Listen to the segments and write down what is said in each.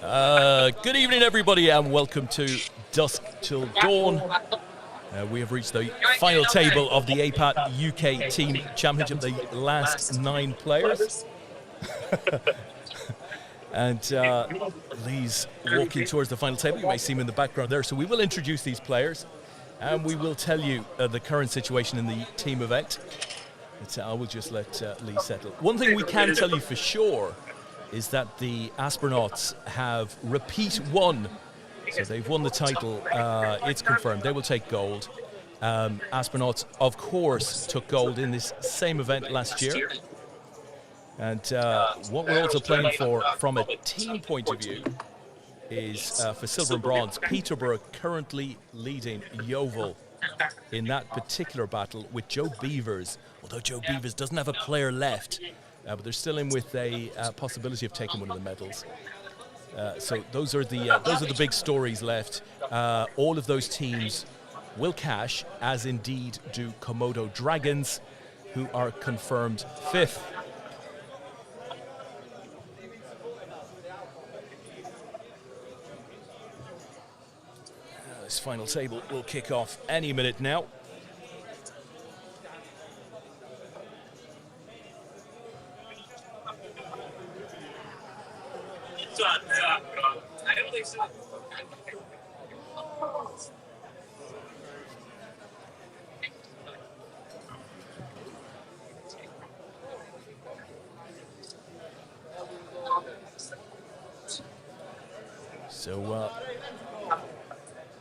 Good evening, everybody, and welcome to Dusk Till Dawn. We have reached the final table of the APAT UK Team Championship, the last 9 players. And Leigh's walking towards the final table. You may see him in the background there. So we will introduce these players, and we will tell you the current situation in the team event. I will just let Leigh settle. One thing we can tell you for sure is that the Astronauts have repeat won. So they've won the title. It's confirmed. They will take gold. Astronauts, of course, took gold in this same event last year. And what we're also playing for from a team point of view is for silver and bronze. Peterborough currently leading Yeovil in that particular battle with Joe Beavers. Although Joe Beavers doesn't have a player left, but they're still in with a possibility of taking one of the medals. So those are the big stories left. All of those teams will cash, as indeed do Komodo Dragons, who are confirmed 5th. This final table will kick off any minute now. So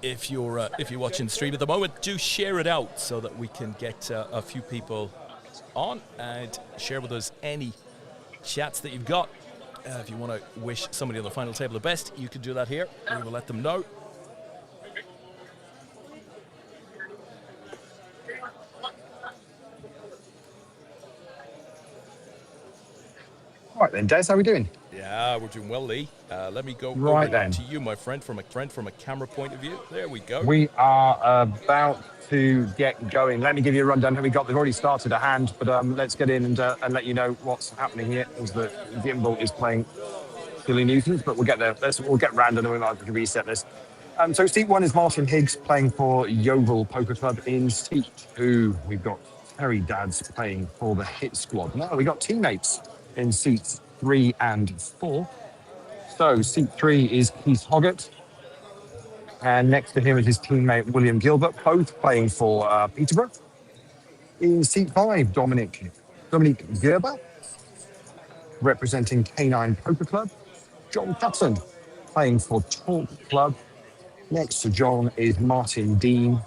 if you're watching the stream at the moment, do share it out so that we can get a few people on, and share with us any chats that you've got. If you want to wish somebody on the final table the best, you can do that here. We will let them know. All right then, Des, how are we doing? Yeah, we're doing well, Leigh. Let me go right over then to you, my friend, from a camera point of view. There we go. We are about to get going. Let me give you a rundown. They've already started a hand, but let's get in and let you know what's happening here. As the gimbal is playing silly nuisance, but we'll get there. We'll get random and we'll have to reset this. So seat 1 is Martin Higgs playing for Yeovil Poker Club. In seat 2, we've got Terry Dads playing for the Hit Squad. Now we got teammates in seats 3 and 4. So seat 3 is Keith Hoggett, and next to him is his teammate William Gilbert, both playing for Peterborough. In seat 5, Dominique Gerber, representing K9 Poker Club. John Patton, playing for Talk Club. Next to John is Martin Dean,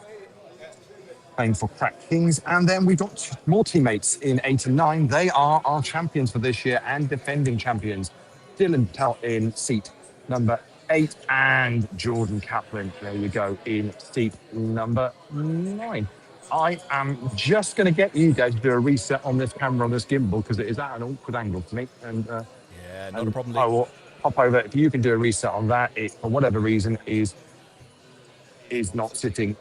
playing for Crack Kings. And then we've got more teammates in 8 and 9. They are our champions for this year and defending champions. Dylan Patel in seat number 8 and Jordan Kaplan, there you go, in seat number 9. I am just going to get you guys to do a reset on this camera, on this gimbal, because it is at an awkward angle for me. And yeah, not a problem. I will pop over. If you can do a reset on that, it, for whatever reason, is not sitting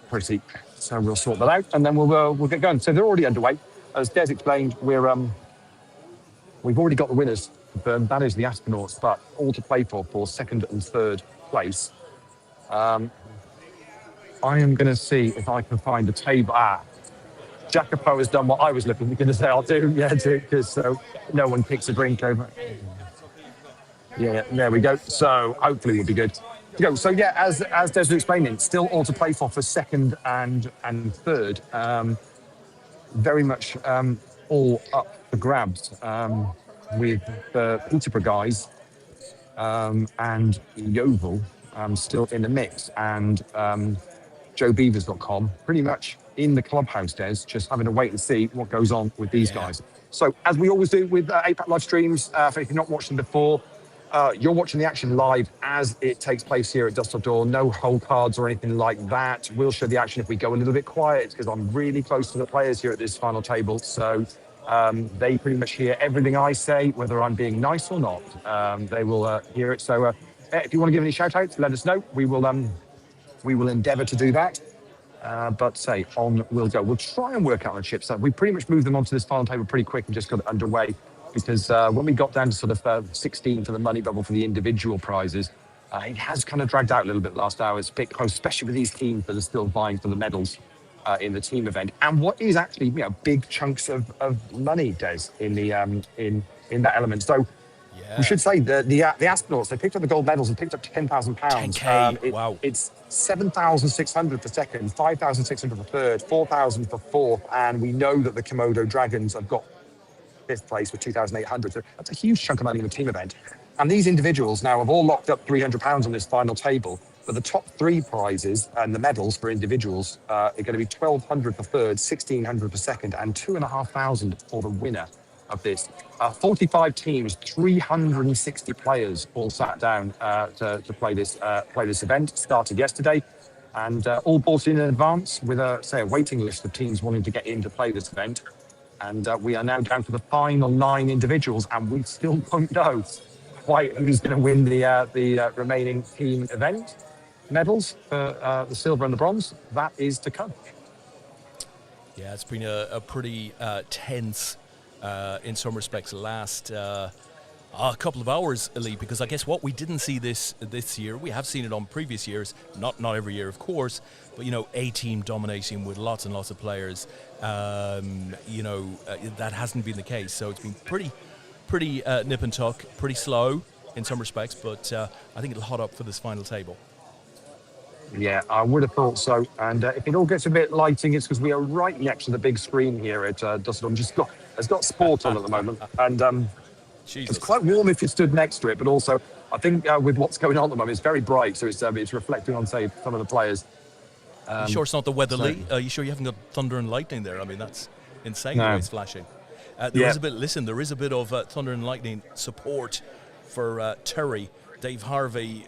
pretty. So we'll sort that out, and then we'll get going. So they're already underway. As Des explained, we've already got the winners. That is the Astronauts, but all to play for 2nd and 3rd place. I am going to see if I can find a table. Jacopo has done what I was looking to say I'll do. Yeah, because so no one kicks a drink over. Yeah, there we go. So hopefully we'll be good to go. So yeah, as Des was explaining, still all to play for 2nd and 3rd. Very much all up for grabs. With the Peterborough guys and Yeovil still in the mix, and JoeBeavers.com pretty much in the clubhouse, Des, just having to wait and see what goes on with these guys. So as we always do with APAT live streams, if you've not watched them before, you're watching the action live as it takes place here at Dusk Till Dawn. No whole cards or anything like that. We'll show the action if we go a little bit quiet, because I'm really close to the players here at this final table. So they pretty much hear everything I say, whether I'm being nice or not. They will hear it. So if you want to give any shout outs, let us know. We will endeavour to do that. But say, on we'll go. We'll try and work out on chips. So we pretty much moved them onto this final table pretty quick and just got it underway. because when we got down to sort of 16 for the money bubble for the individual prizes, it has kind of dragged out a little bit last hour. It's a bit close, especially with these teams that are still vying for the medals in the team event. And what is actually, big chunks of money, Des, in the in that element. So we Yeah. should say the astronauts, they picked up the gold medals and picked up £10,000. 10K. Wow. It's 7,600 for second, 5,600 for third, 4,000 for fourth, and we know that the Komodo Dragons have got fifth place with 2,800. So that's a huge chunk of money in the team event. And these individuals now have all locked up £300 on this final table. But the top three prizes and the medals for individuals are going to be 1,200 for third, 1,600 for second, and 2,500 for the winner of this. 45 teams, 360 players all sat down to play this event. Started yesterday, and all bought in advance with a waiting list of teams wanting to get in to play this event. And we are now down to the final 9 individuals, and we still don't know quite who's going to win the remaining team event medals for the silver and the bronze. That is to come. Yeah, it's been a pretty tense, in some respects, last a couple of hours, Leigh, because I guess what we didn't see this year, we have seen it on previous years, not every year, of course, but, a team dominating with lots and lots of players, that hasn't been the case. So it's been pretty nip and tuck, pretty slow in some respects, but I think it'll hot up for this final table. Yeah, I would have thought so. And if it all gets a bit lighting, it's because we are right next to the big screen here at Dusseldorf. It's got sport on at the moment. And it's quite warm if you stood next to it. But also, I think with what's going on at the moment, it's very bright. So it's reflecting on, say, some of the players. You sure it's not the weather, Leigh? Are you sure you haven't got thunder and lightning there? I mean, that's insane the way it's flashing. There is a bit of thunder and lightning support for Terry. Dave Harvey,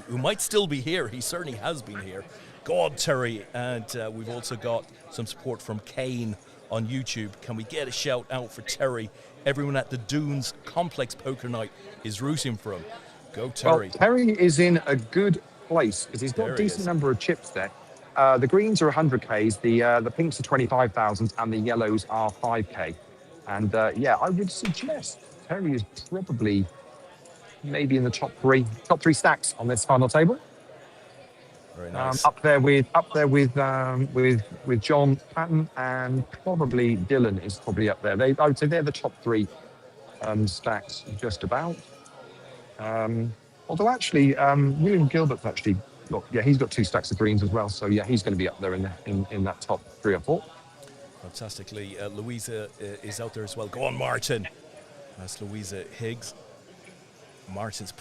who might still be here. He certainly has been here. God, Terry. And we've also got some support from Kane on YouTube. Can we get a shout out for Terry? Everyone at the Dunes Complex Poker Night is rooting for him. Go, Terry. Well, Terry is in a good place because he's got a decent number of chips there. The greens are 100Ks, the pinks are 25,000, and the yellows are 5K. And I would suggest Terry is probably maybe in the top three stacks on this final table. Very nice. Up there with John Patton, and probably Dylan is probably up there. I would say they're the top 3 stacks just about. Although actually, William Gilbert's actually he's got 2 stacks of greens as well. So he's going to be up there in that top 3 or 4. Fantastically, Louisa is out there as well. Go on, Martin. That's Louisa Higgs. Martin's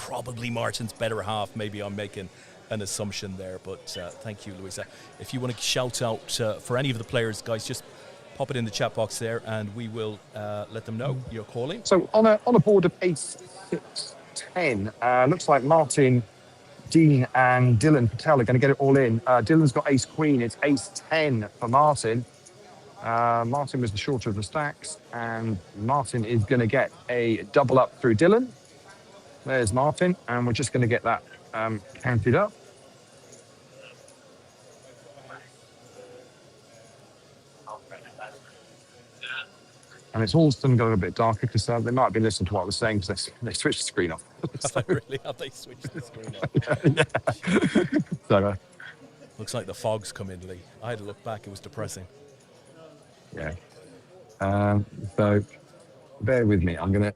better half. Maybe I'm making an assumption there, but thank you, Louisa. If you want to shout out for any of the players, guys, just pop it in the chat box there, and we will let them know you're calling. So on a board of ace 6 10, looks like Martin, Dean, and Dylan Patel are going to get it all in. Dylan's got ace queen. It's ace 10 for Martin. Martin was the shorter of the stacks, and Martin is going to get a double up through Dylan. There's Martin, and we're just going to get that counted up. And it's all of a sudden got a bit darker because they might have been listening to what I was saying because they switched the screen off. Really? Have they switched the screen off? So, looks like the fog's come in, Leigh. I had to look back. It was depressing. Yeah. So bear with me. I'm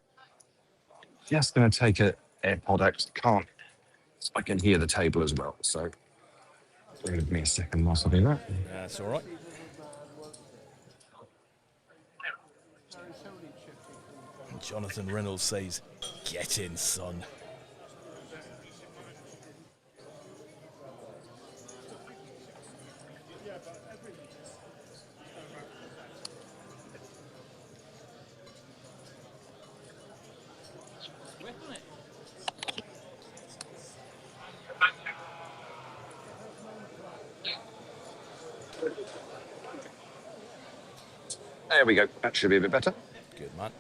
just going to take an AirPod out. I can hear the table as well. So bear with me a second whilst I do that. That's all right. Jonathan Reynolds says, "Get in, son." There we go. That should be a bit better. Good man.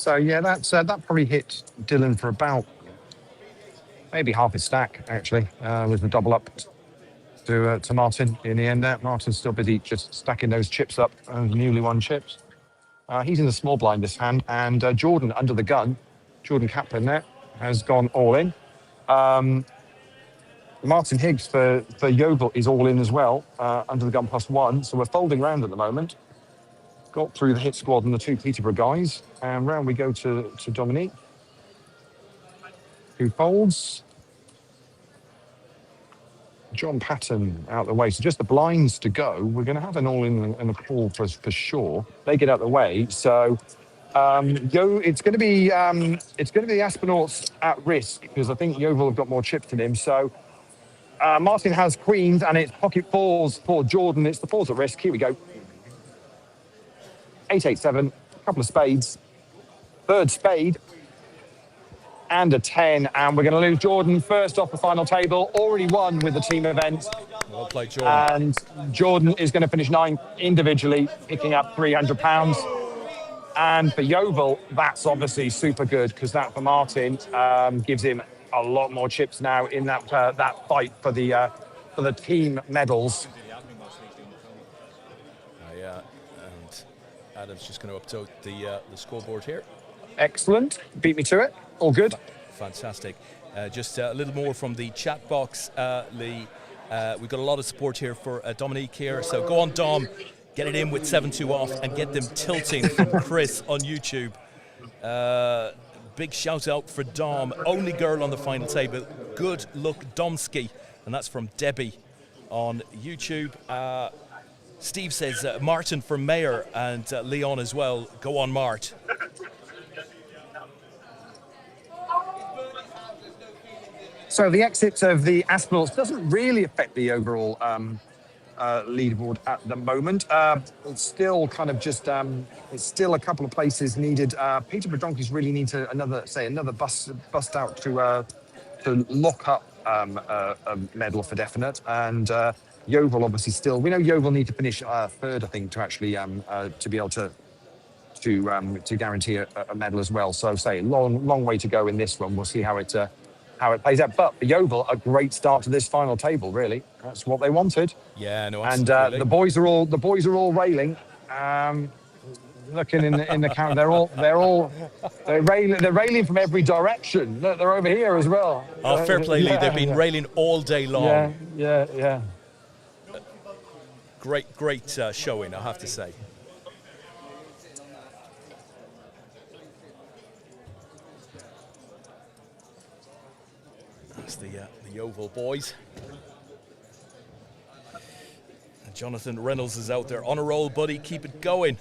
So yeah, that probably hit Dylan for about maybe half his stack actually, with the double up to Martin in the end. There, Martin's still busy just stacking those chips up, newly won chips. He's in the small blind this hand, and Jordan under the gun, Jordan Kaplan there has gone all in. Martin Higgs for Yeovil is all in as well, under the gun +1. So we're folding round at the moment. Got through the hit squad and the two Peterborough guys, and round we go to Dominique, who folds. John Patton out the way. So just the blinds to go. We're going to have an all-in and a call for sure. They get out the way. So it's going to be the Aspenauts at risk because I think Yeovil have got more chips than him. So Martin has queens and it's pocket fours for Jordan. It's the fours at risk. Here we go. 8-8-7. A couple of spades. Third spade. And a 10, and we're going to lose Jordan first off the final table. Already won with the team event. Well played, Jordan. And Jordan is going to finish 9th individually, picking up £300. And for Yeovil, that's obviously super good because that for Martin gives him a lot more chips now in that fight for the team medals. Yeah, and Adam's just going to update the scoreboard here. Excellent. Beat me to it. All good. Fantastic. Just a little more from the chat box, Leigh. We've got a lot of support here for Dominique here. So go on, Dom. Get it in with 7-2 off and get them tilting from Chris on YouTube. Big shout out for Dom. Only girl on the final table. Good luck, Domsky. And that's from Debbie on YouTube. Steve says Martin for mayor and Leon as well. Go on, Mart. So the exit of the Aspinalls doesn't really affect the overall leaderboard at the moment. It's still kind of just, it's still a couple of places needed. Peterborough Donkeys really need to another bust out to lock up a medal for definite. And Yeovil obviously still, we know Yeovil need to finish third, I think, to actually to be able to guarantee a medal as well. So say long way to go in this one. We'll see how it plays out. But for Yeovil, a great start to this final table, really. That's what they wanted. Yeah, no, and absolutely. the boys are all railing. Looking in the camera, they're railing from every direction. Look, they're over here as well. Oh, fair play, Leigh. They've been railing all day long. Yeah. Great showing, I have to say. That's the Yeovil boys. And Jonathan Reynolds is out there. On a roll, buddy. Keep it going.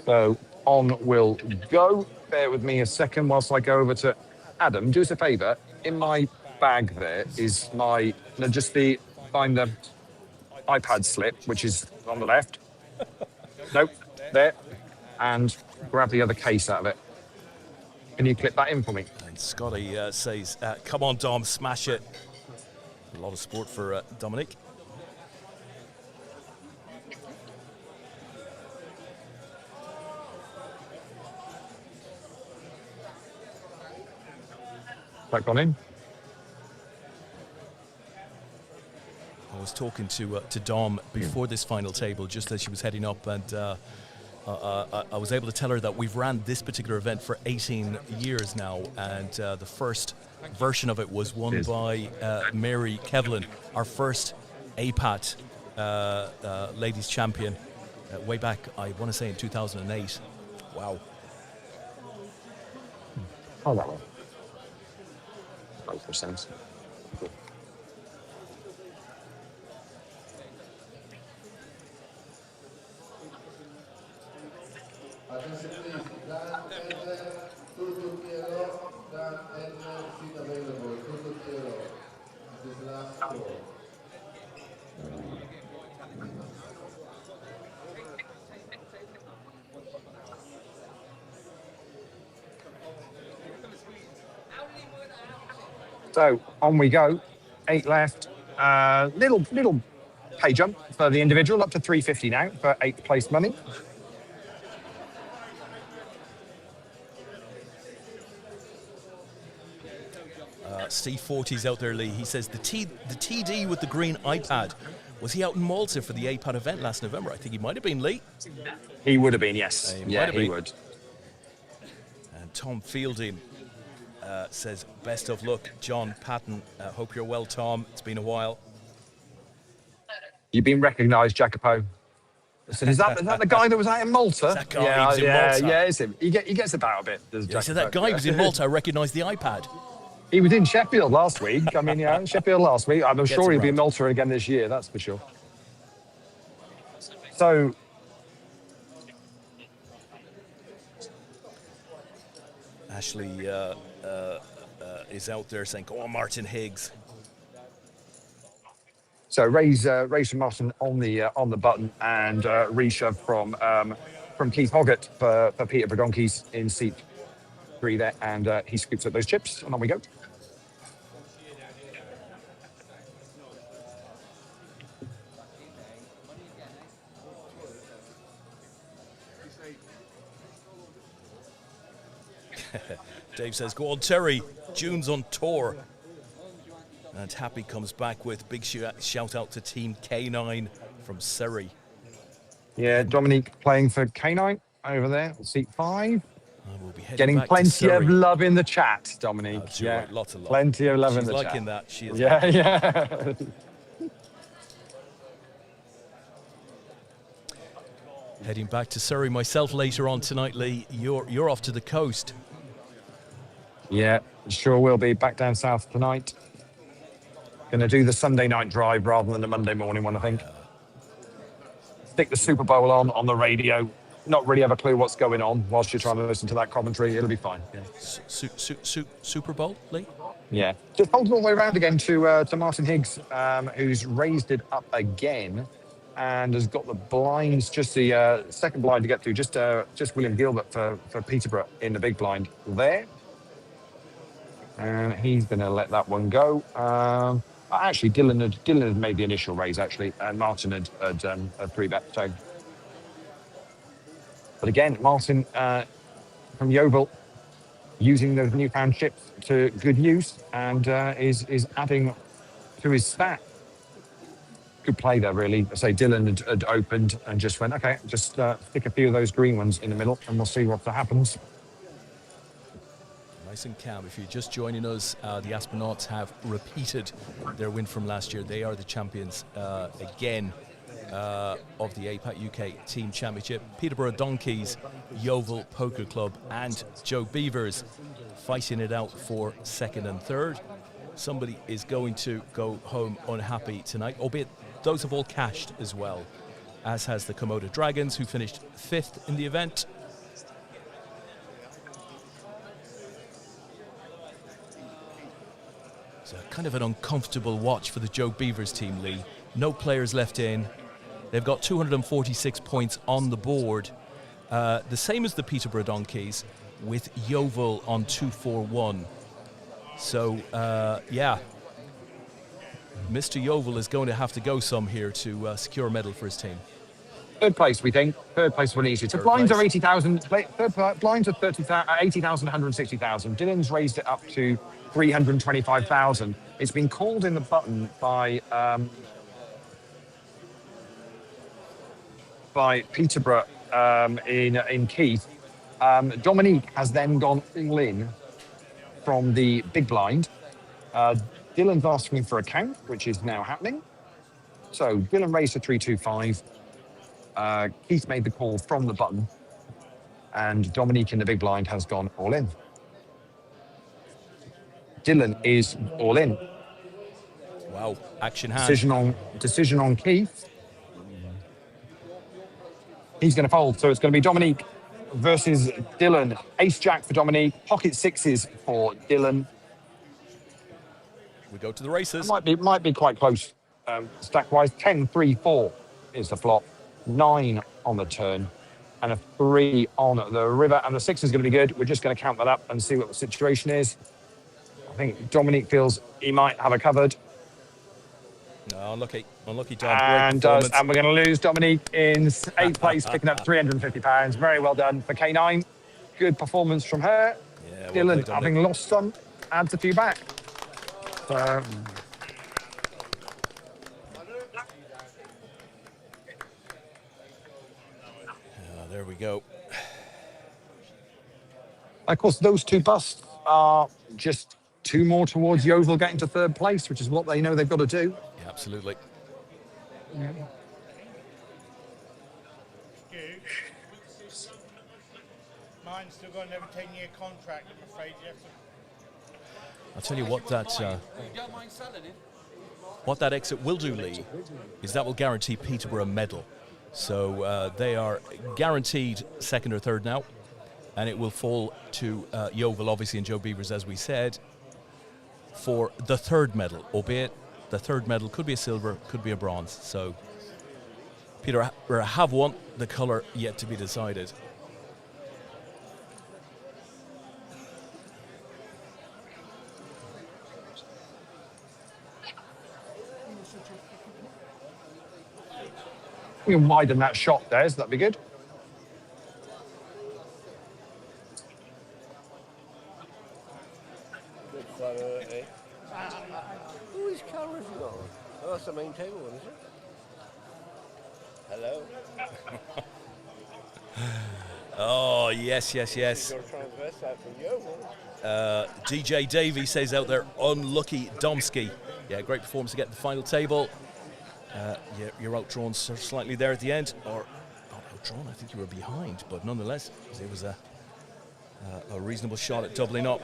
So on we'll go. Bear with me a second whilst I go over to Adam. Do us a favour. In my bag there is find the iPad slip, which is on the left. Nope, there. And grab the other case out of it. Can you clip that in for me? And Scotty says, come on, Dom, smash it. A lot of support for Dominic. That gone in? I was talking to Dom before this final table, just as she was heading up, and I was able to tell her that we've ran this particular event for 18 years now, and the first version of it was won by Mary Kevlin, our first APAT ladies champion, way back, I want to say in 2008. Wow. Oh, that one. 5%. So on we go. 8 left. Little pay jump for the individual, up to 350 now for 8th place money. Steve 40's out there, Lee. He says the TD with the green iPad, was he out in Malta for the APAT event last November? I think he might have been, Lee. He would have been, yes. He would. And Tom Fielding says, best of luck, John Patton. Hope you're well, Tom. It's been a while. You've been recognised, Jacopo. So is that the guy that was out in Malta? That guy was in Malta. Yeah, it's him. He gets about a bit, does Jacopo. So that guy was in Malta. I recognised the iPad. He was in Sheffield last week. I mean, yeah, Sheffield last week. I'm sure he'll be in Malta again this year, that's for sure. So, Ashley is out there saying, go on, Martin Higgs. So raise from Martin on the button, and reshove from Keith Hoggett for Peter Brodonki's in seat 3 there, and he scoops up those chips, and on we go. Dave says, go on, Terry. June's on tour. And Happy comes back with big shout out to Team K9 from Surrey. Yeah, Dominique playing for K9 over there, seat 5. We'll be getting plenty of love in the chat, Dominique. Yeah, right, lots of love. Plenty of love in the chat. She's liking that. She is. Yeah. Heading back to Surrey myself later on tonight, Lee. You're off to the coast. Yeah, sure will be. Back down south tonight. Going to do the Sunday night drive rather than the Monday morning one, I think. Stick the Super Bowl on the radio. Not really have a clue what's going on whilst you're trying to listen to that commentary. It'll be fine. Yeah. Super Bowl, Lee? Yeah. Just hold all the way around again to Martin Higgs, who's raised it up again and has got the blinds, just the second blind to get through, just William Gilbert for Peterborough in the big blind there. And he's going to let that one go. Actually, Dylan had made the initial raise, actually, and Martin had 3-bet. So. But again, Martin from Yeovil using those newfound chips to good use and is adding to his stat. Good play there, really. I say Dylan had opened and just went, okay, just stick a few of those green ones in the middle and we'll see what happens. Nice and calm. If you're just joining us, the Astronauts have repeated their win from last year. They are the champions again of the APAT UK Team Championship. Peterborough Donkeys, Yeovil Poker Club and Joe Beavers fighting it out for second and third. Somebody is going to go home unhappy tonight, albeit those have all cashed as well, as has the Komodo Dragons, who finished 5th in the event. It's kind of an uncomfortable watch for the Joe Beavers team, Lee. No players left in. They've got 246 points on the board. The same as the Peterborough Donkeys, with Yeovil on 241. So, yeah. Mr. Yeovil is going to have to go some here to secure a medal for his team. Third place, we think. Third place will easy. So blinds are 80,000. Blinds are 80,000, 160,000. Dylan's raised it up to 325,000. It's been called in the button by Peterborough in Keith. Dominique has then gone all in from the big blind. Dylan's asking for a count, which is now happening. So Dylan raised to 325. Keith made the call from the button, and Dominique in the big blind has gone all in. Dylan is all in. Wow, action hand. Decision on Keith. He's going to fold, so it's going to be Dominique versus Dylan. Ace Jack for Dominique, pocket sixes for Dylan. We go to the races. Might be quite close stack-wise. 10, 3, 4 is the flop. 9 on the turn and a 3 on the river, and the 6 is going to be good. We're just going to count that up and see what the situation is. I think Dominique feels he might have a covered. Unlucky, Dom. Great And performance. and we're going to lose Dominique in 8th place, picking up £350. Very well done for K9. Good performance from her. Yeah, well Dylan, played, Dominic. having lost some, adds a few back. So, There we go. of course, those two busts are just two more towards Yeovil getting to 3rd place, which is what they know they've got to do. Yeah, absolutely. Mine's still got another 10-year contract, I'm afraid. You have to... I'll tell you what that exit will do, Lee, is that will guarantee Peterborough a medal. So they are guaranteed 2nd or 3rd now, and it will fall to Yeovil, obviously, and Joe Beavers, as we said, for the 3rd medal, albeit the 3rd medal could be a silver, could be a bronze. So Peterborough have won, the colour yet to be decided. You can widen that shot there, so that'd be good. Who is cameras got? Oh, that's the main table one, is it? Hello? Oh, yes. You've got to transvest that from Yeovil. DJ Davey says out there, unlucky Domsky. Yeah, great performance to get the final table. You're outdrawn slightly there at the end, or not outdrawn, I think you were behind, but nonetheless, it was a reasonable shot at doubling up.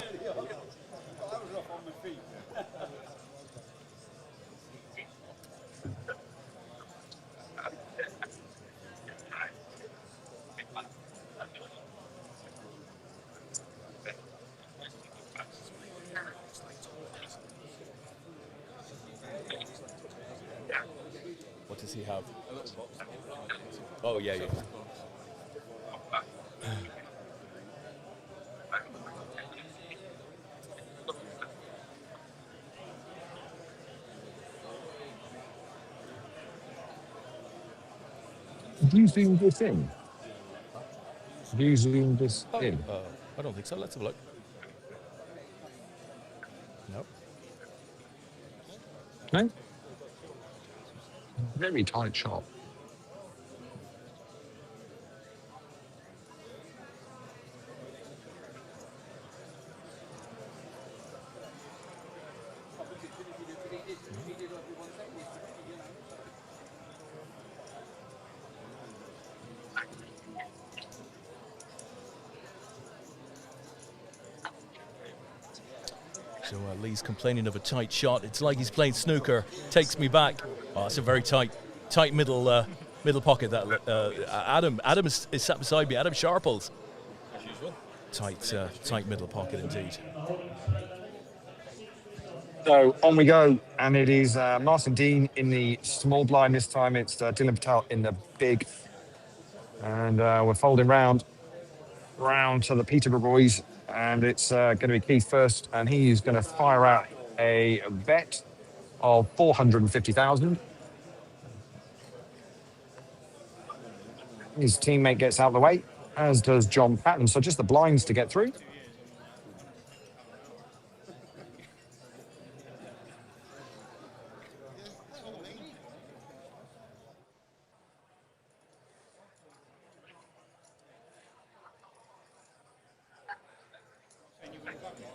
What does he have? Oh, yeah. Do you zoom this in? Do you zoom this in? I don't think so. Let's have a look. No. No? Very tight shot. So Lee's complaining of a tight shot. It's like he's playing snooker. Takes me back. Oh, it's a very tight middle pocket. That Adam is sat beside me. Adam Sharples. Tight middle pocket indeed. So on we go, and it is Martin Dean in the small blind this time. It's Dylan Patel in the big, and we're folding round to the Peterborough boys, and it's going to be Keith first, and he's going to fire out a bet of 450,000. His teammate gets out of the way, as does John Patton. So just the blinds to get through.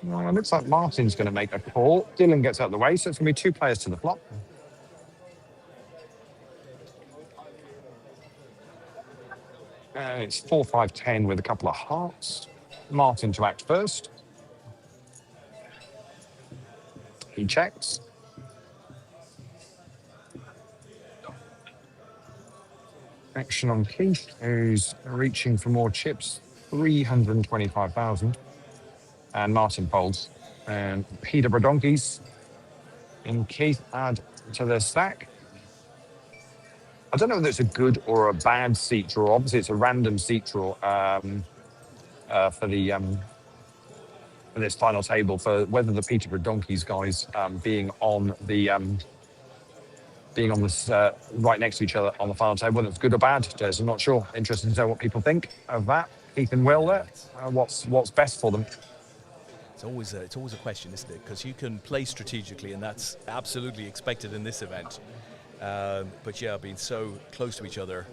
Well, it looks like Martin's going to make a call. Dylan gets out of the way, so it's going to be two players to the flop. It's 4-5-10 with a couple of hearts. Martin to act first. He checks. Action on Keith, who's reaching for more chips, 325,000. And Martin folds. And Peterborough Donkeys and Keith add to their stack. I don't know whether it's a good or a bad seat draw. Obviously, it's a random seat draw for this final table, for whether the Peterborough Donkeys guys being on the being on this right next to each other on the final table, whether it's good or bad. Des, I'm not sure. Interested to know what people think of that. Keith and Will there. What's best for them? It's always a question, isn't it? Because you can play strategically, and that's absolutely expected in this event. But yeah, being so close to each other,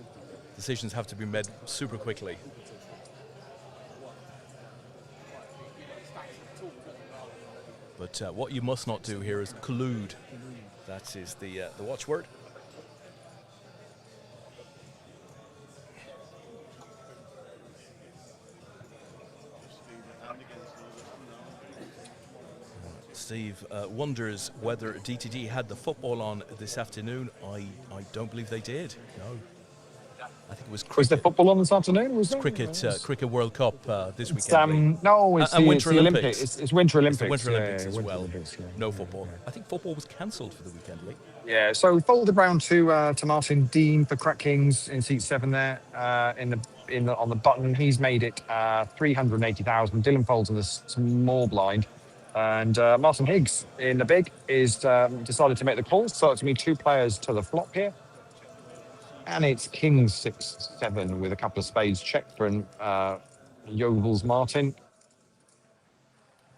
decisions have to be made super quickly. But what you must not do here is collude. That is the watchword. Steve wonders whether DTD had the football on this afternoon. I don't believe they did. No. I think it was cricket. Was there football on this afternoon? Was there? Cricket World Cup this weekend. No, it's and the Winter Olympics. It's Winter Olympics. It's the Winter Olympics as Winter well. Olympics, yeah. No football. I think football was cancelled for the weekend, Lee. Yeah, so folded round to Martin Dean for Crack Kings in seat 7 there on the button. He's made it 380,000. Dylan Folds in the small blind. And Martin Higgs in the big is decided to make the call. So it's going to be 2 players to the flop here. And it's Kings 6-7 with a couple of spades checked for Yeovils Martin.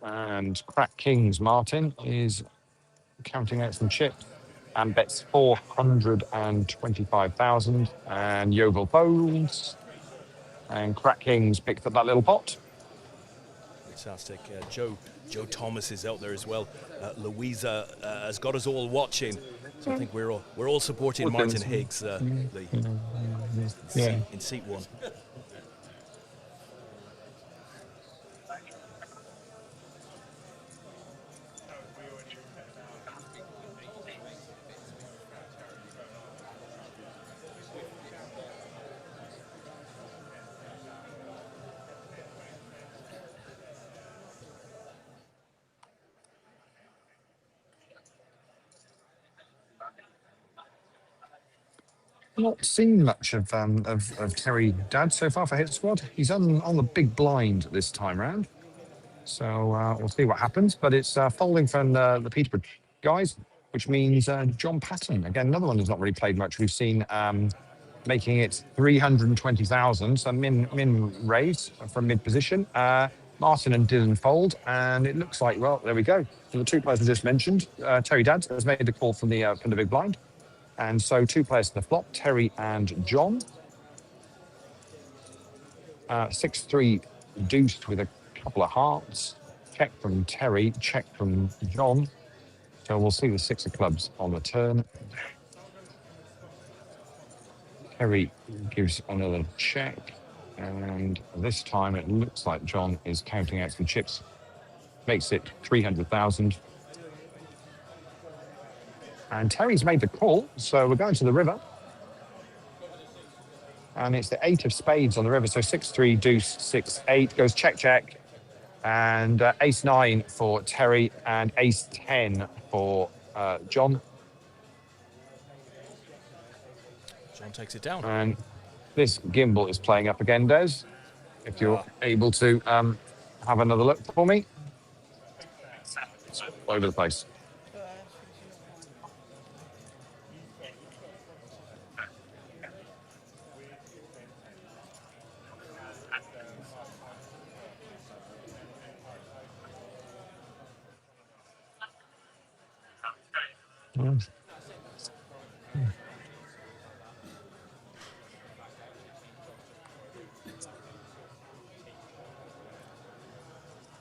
And Crack Kings Martin is counting out some chips and bets 425,000. And Yeovil folds. And Crack Kings picked up that little pot. Fantastic. Joe Thomas is out there as well. Louisa has got us all watching. So I think we're all supporting Martin Higgs in seat 1. Not seen much of Terry Dad so far for hit squad. He's on the big blind this time round, so we'll see what happens. But it's folding from the Peterborough guys, which means John Patton again, another one who's not really played much. We've seen making it 320,000, so min raise from mid position. Martin and Dylan fold, and it looks like, well, there we go. So the 2 players I just mentioned, Terry Dad has made the call from the big blind. And so 2 players to the flop, Terry and John. 6-3 deuced with a couple of hearts. Check from Terry, check from John. So we'll see the 6 of clubs on the turn. Terry gives another check. And this time it looks like John is counting out some chips. Makes it 300,000. And Terry's made the call, so we're going to the river. And it's the 8 of spades on the river, so 6-3, deuce, 6-8, goes check, check. And ace-9 for Terry and ace-10 for John. John takes it down. And this gimbal is playing up again, Des. If you're able to have another look for me. It's all over the place.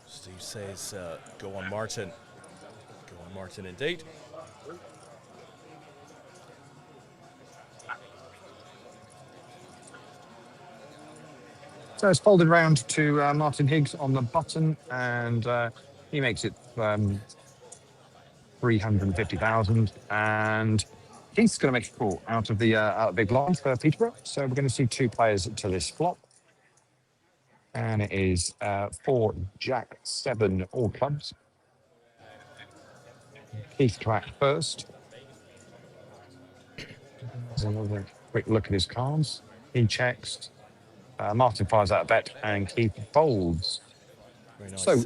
Steve says, go on Martin. Go on Martin indeed. So it's folded round to Martin Higgs on the button, and he makes it 350,000. And Keith's going to make a call out of the big blind for Peterborough. So we're going to see 2 players to this flop. And it is 4, Jack, 7, all clubs. Keith to act first. There's another quick look at his cards. He checks. Martin fires out a bet, and Keith folds. Very nice. So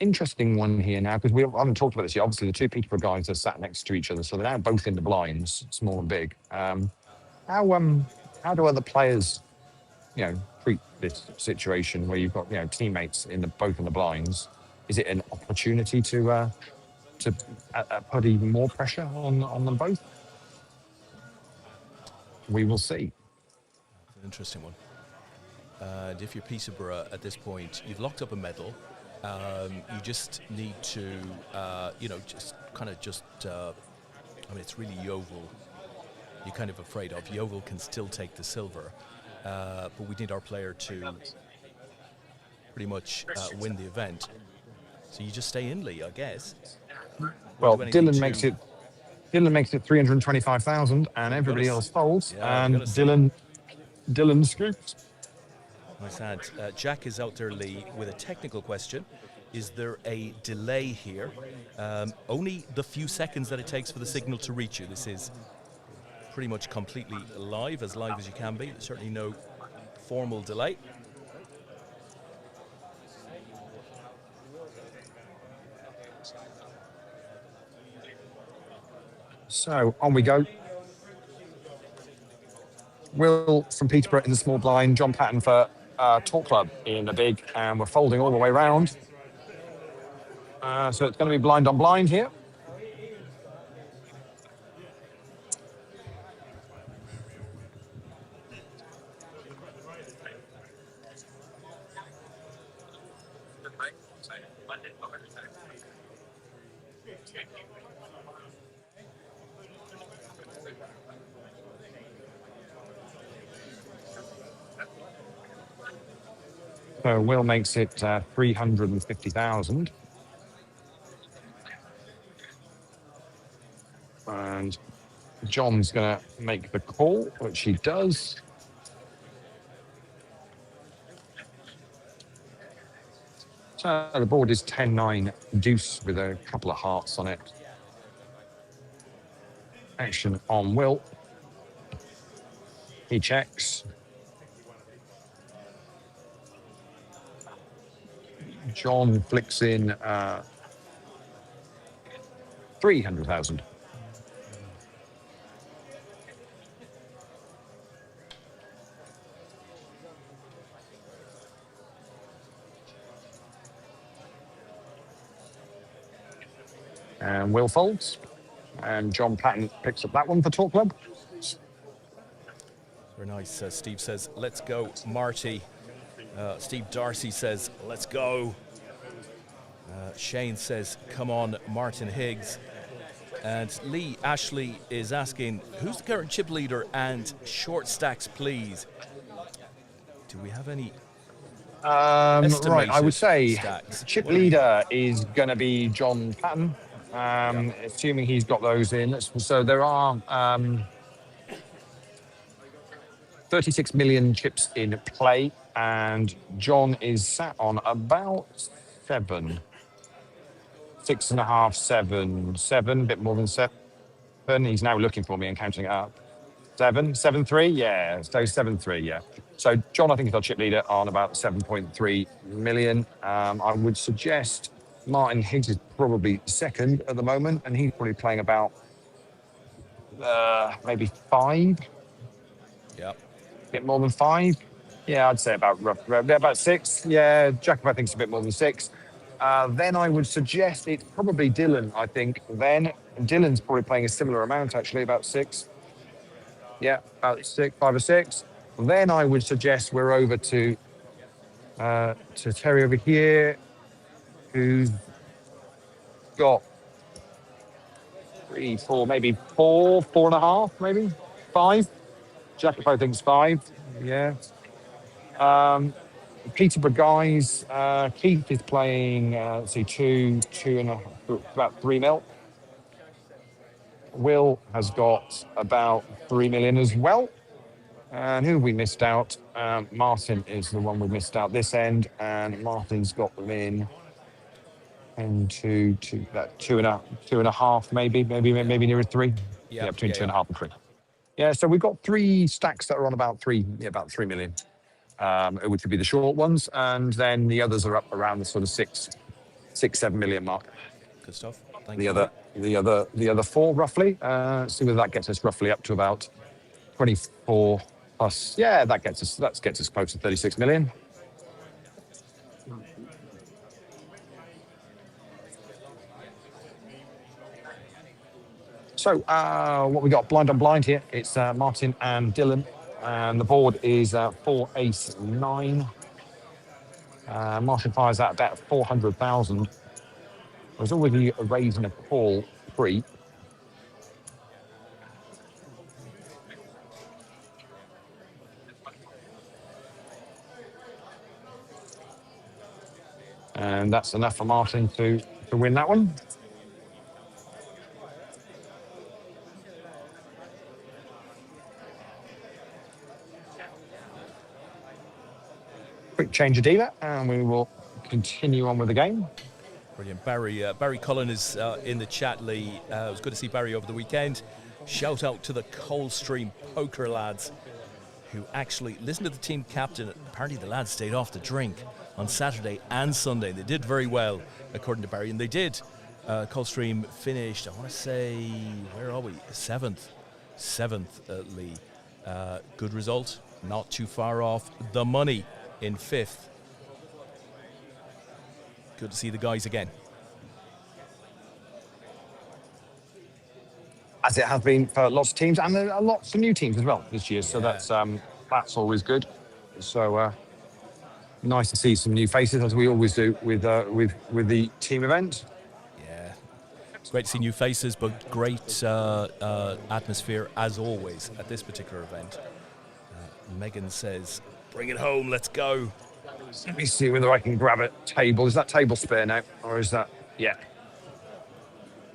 interesting one here now, because we haven't talked about this yet. Obviously, the two Peterborough guys are sat next to each other, so they're now both in the blinds, small and big. How do other players, treat this situation where you've got teammates both in the blinds? Is it an opportunity to put even more pressure on them both? We will see. An interesting one. And if you're Peterborough at this point, you've locked up a medal. You just need to, it's really Yeovil you're kind of afraid of. Yeovil can still take the silver, but we need our player to pretty much win the event. So you just stay in, Leigh, I guess. Well, Dylan makes it 325,000, and everybody else folds. Yeah, and Dylan scoops. Nice hand. Jack is out there, Leigh, with a technical question. Is there a delay here? Only the few seconds that it takes for the signal to reach you. This is pretty much completely live as you can be. There's certainly no formal delay. So on we go. Will from Peterborough in the small blind, John Patton for Talk Club in the big, and we're folding all the way round. So it's going to be blind on blind here. So Will makes it 350,000. And John's going to make the call, which he does. So the board is 10-9 deuce with a couple of hearts on it. Action on Will. He checks. John flicks in 300,000. And Will folds. And John Patton picks up that one for Talk Club. Very nice. Steve says, let's go, Marty. Steve Darcy says, let's go. Shane says, come on, Martin Higgs. And Leigh Ashley is asking, who's the current chip leader and short stacks, please? Do we have any right, I would say stacks? chip leader is going to be John Patton, assuming he's got those in. So there are 36 million chips in play, and John is sat on about 7. 6.5, 7, a bit more than 7. He's now looking for me and counting it up. 7.3, yeah. So 7.3, yeah. So John, I think, is our chip leader on about 7.3 million. I would suggest Martin Higgs is probably second at the moment, and he's probably playing about maybe 5. Yep. A bit more than 5. Yeah, I'd say about 6. Yeah, Jacob, I think, is a bit more than 6. Then I would suggest it's probably Dylan, I think. Then Dylan's probably playing a similar amount, actually, about 6. Yeah, about 6, 5 or 6. Then I would suggest we're over to Terry over here, who's got 3, 4, maybe 4, 4.5, maybe 5. Jacob, I think, is 5. Yeah. Peterborough guys, Keith is playing, let's see, 2.5, about 3 mil. Will has got about 3 million as well. And who have we missed out? Martin is the one we missed out this end, and Martin's got them in to about 2.5, maybe nearer 3. Yeah, between 2.5 and 3. Yeah, so we've got 3 stacks that are on about 3 million. Which would be the short ones, and then the others are up around the sort of 6 6-7 million mark. Good stuff. Thank The you. other four roughly. See whether that gets us roughly up to about 24 plus. Yeah, that gets us close to 36 million. So what we got blind on blind here, it's Martin and Dylan, and the board is 4 ace 9. Martin fires out about 400,000. There's already a raise and a call 3. And that's enough for Martin to win that one. Quick change of dealer, and we will continue on with the game. Brilliant. Barry Cullen is in the chat, Lee. It was good to see Barry over the weekend. Shout out to the Coldstream Poker lads who actually listened to the team captain. Apparently the lads stayed off the drink on Saturday and Sunday. They did very well, according to Barry, and they did. Coldstream finished, I want to say, where are we? Seventh, Lee. Good result, not too far off the money in 5th. Good to see the guys again. As it has been for lots of teams, and there are lots of new teams as well this year. So Yeah. that's always good. So nice to see some new faces, as we always do with the team event. Yeah, it's great to see new faces, but great atmosphere as always at this particular event. Megan says, "Bring it home, let's go." Let me see whether I can grab a table. Is that table spare now, or is that? Yeah.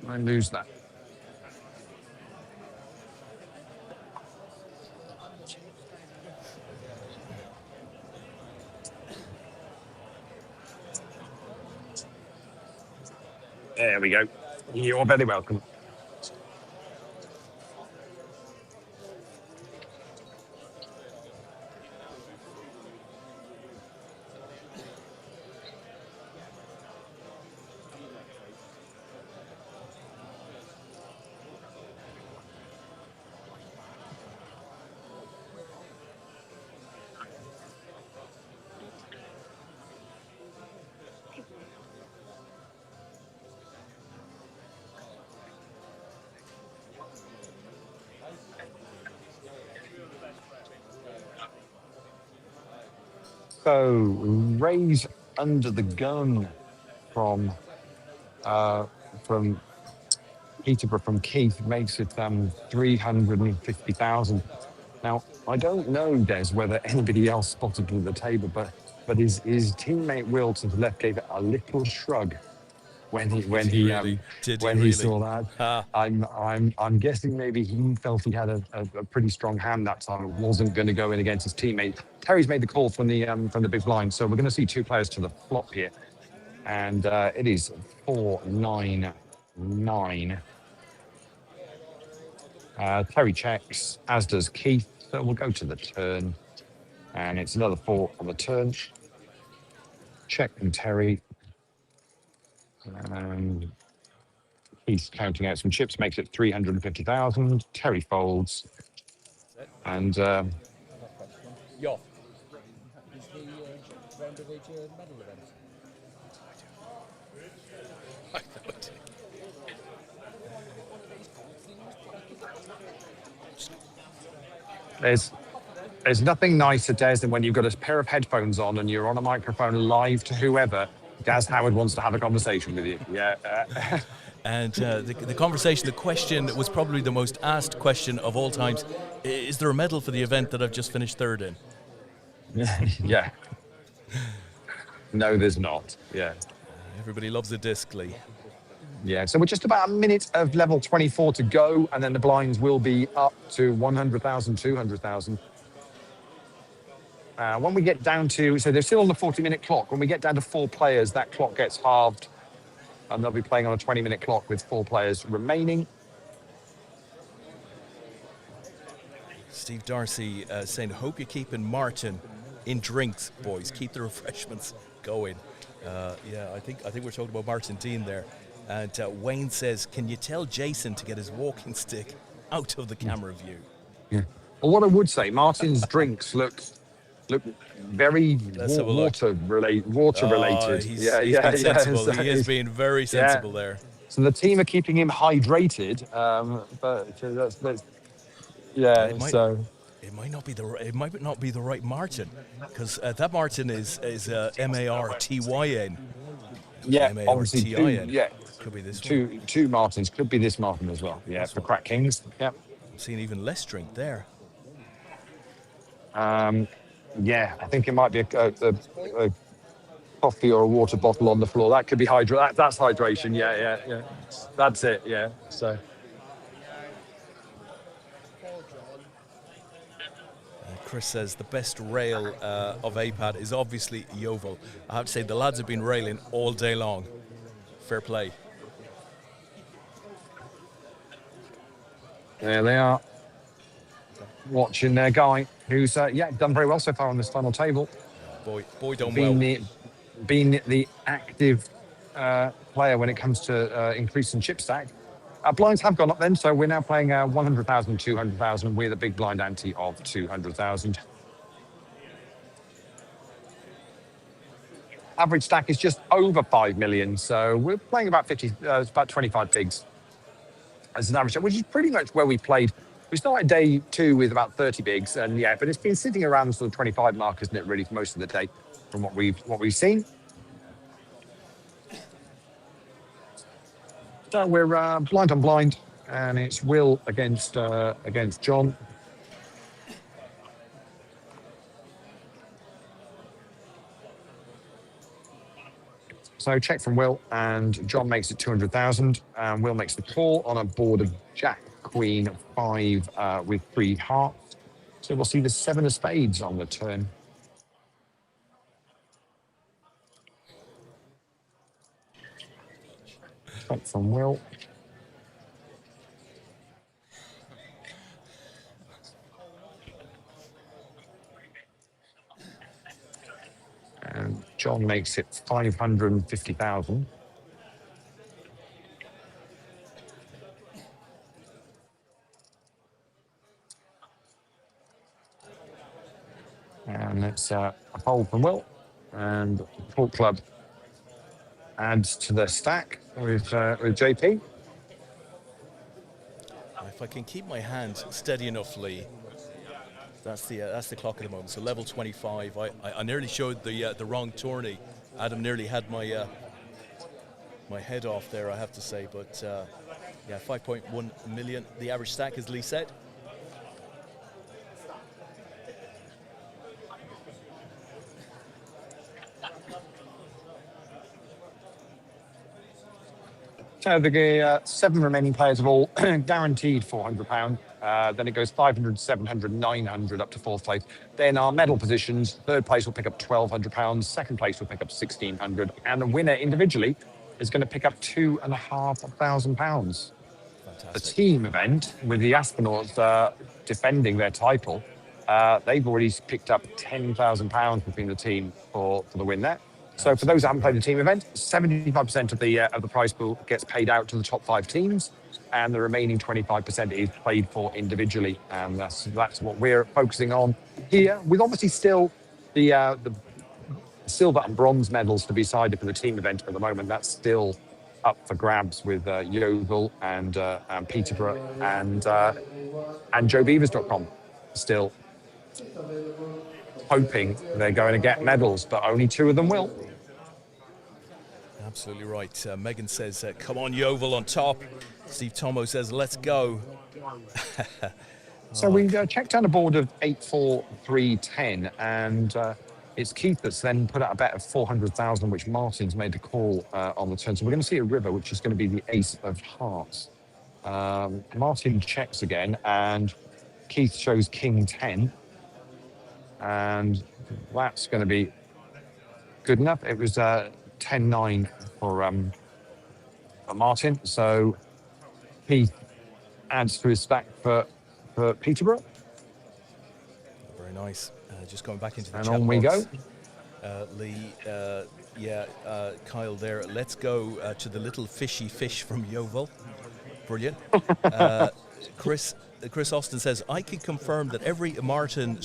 I lose that. There we go. You're very welcome. So raise under the gun from Peterborough, from Keith, makes it 350,000. Now I don't know, Des, whether anybody else spotted at the table, but his teammate Will to the left gave it a little shrug when he saw that. I'm guessing maybe he felt he had a pretty strong hand that time. It wasn't going to go in against his teammate. Terry's made the call from the big blind, so we're going to see 2 players to the flop here, and it is 4-9-9. Terry checks, as does Keith. So we'll go to the turn, and it's another 4 on the turn. Check from Terry. And he's counting out some chips, makes it 350,000. Terry folds. And Yeah. Is the round of age medal event? there's nothing nicer, Des, than when you've got a pair of headphones on and you're on a microphone live to whoever. Des Howard wants to have a conversation with you. Yeah. And the conversation, the question was probably the most asked question of all times. Is there a medal for the event that I've just finished 3rd in? Yeah. No, there's not. Yeah. Everybody loves a disc, Lee. Yeah, so we're just about a minute of level 24 to go, and then the blinds will be up to 100,000, 200,000. When we get down to, so they're still on the 40-minute clock. When we get down to 4 players, that clock gets halved, and they'll be playing on a 20-minute clock with 4 players remaining. Steve Darcy saying, hope you're keeping Martin in drinks, boys. Keep the refreshments going. Yeah, I think we're talking about Martin Dean there. And Wayne says, can you tell Jason to get his walking stick out of the camera view? Yeah. Well, what I would say, Martin's drinks look very Let's have a look. water related. He's Yeah, been yeah. sensible. So He has been very sensible there. So the team are keeping him hydrated, but that's yeah. It might, So it might not be the right Martin, because that Martin is Martyn. yeah, obviously Martin. yeah. Could be this one. Two Martins, could be this Martin as well. Yeah, That's for one. Crack Kings. Yeah. I'm seeing even less drink there. Yeah, I think it might be a coffee or a water bottle on the floor. That could be that's hydration. Yeah. That's it. Yeah. So. Chris says the best rail of APAT is obviously Yeovil. I have to say the lads have been railing all day long. Fair play. There they are, watching their guy, who's done very well so far on this final table. Boy done well. Being the active player when it comes to increasing chip stack. Blinds have gone up then, so we're now playing 100,000, 200,000 with a big blind ante of 200,000. Average stack is just over 5 million, so we're playing about 25 bigs as an average, which is pretty much where we played. We started day 2 with about 30 bigs, and but it's been sitting around the sort of 25 mark, isn't it, really, for most of the day, from what we've seen. So we're blind on blind, and it's Will against John. So check from Will, and John makes it 200,000, and Will makes the call on a board of Jack, Queen, 5 with 3 hearts. So we'll see the 7 of spades on the turn. Check from Will. And John makes it 550,000. And it's a fold from Will, and Port Club adds to the stack with JP. If I can keep my hand steady enough, Lee, that's the clock at the moment. So level 25. I nearly showed the wrong tourney. Adam nearly had my my head off there, I have to say. But 5.1 million. The average stack, as Lee said. So the 7 remaining players have all guaranteed £400. Then it goes 500, 700, 900 up to 4th place. Then our medal positions: 3rd place will pick up £1,200, 2nd place will pick up £1,600, and the winner individually is going to pick up £2,500. The team event with the astronauts defending their title, they've already picked up £10,000 between the team for the win there. So for those that haven't played the team event, 75% of the prize pool gets paid out to the top 5 teams, and the remaining 25% is played for individually, and that's what we're focusing on here. With obviously still the silver and bronze medals to be decided for the team event at the moment. That's still up for grabs with Yeovil and Peterborough and JoeBeavers.com still hoping they're going to get medals, but only 2 of them will. Absolutely right. Megan says, come on, Yeovil on top. Steve Tomo says, let's go. So we checked on a board of 8, 4, 3, 10, and it's Keith that's then put out a bet of 400,000, which Martin's made the call on the turn. So we're going to see a river, which is going to be the ace of hearts. Martin checks again, and Keith shows king 10. And that's going to be good enough. It was 10-9 for Martin. So Keith adds to his stack for Peterborough. Very nice. Just going back into the and chat on we box. go. Leigh, Kyle there. Let's go to the little fishy fish from Yeovil. Brilliant. Chris Austin says, I can confirm that every Martin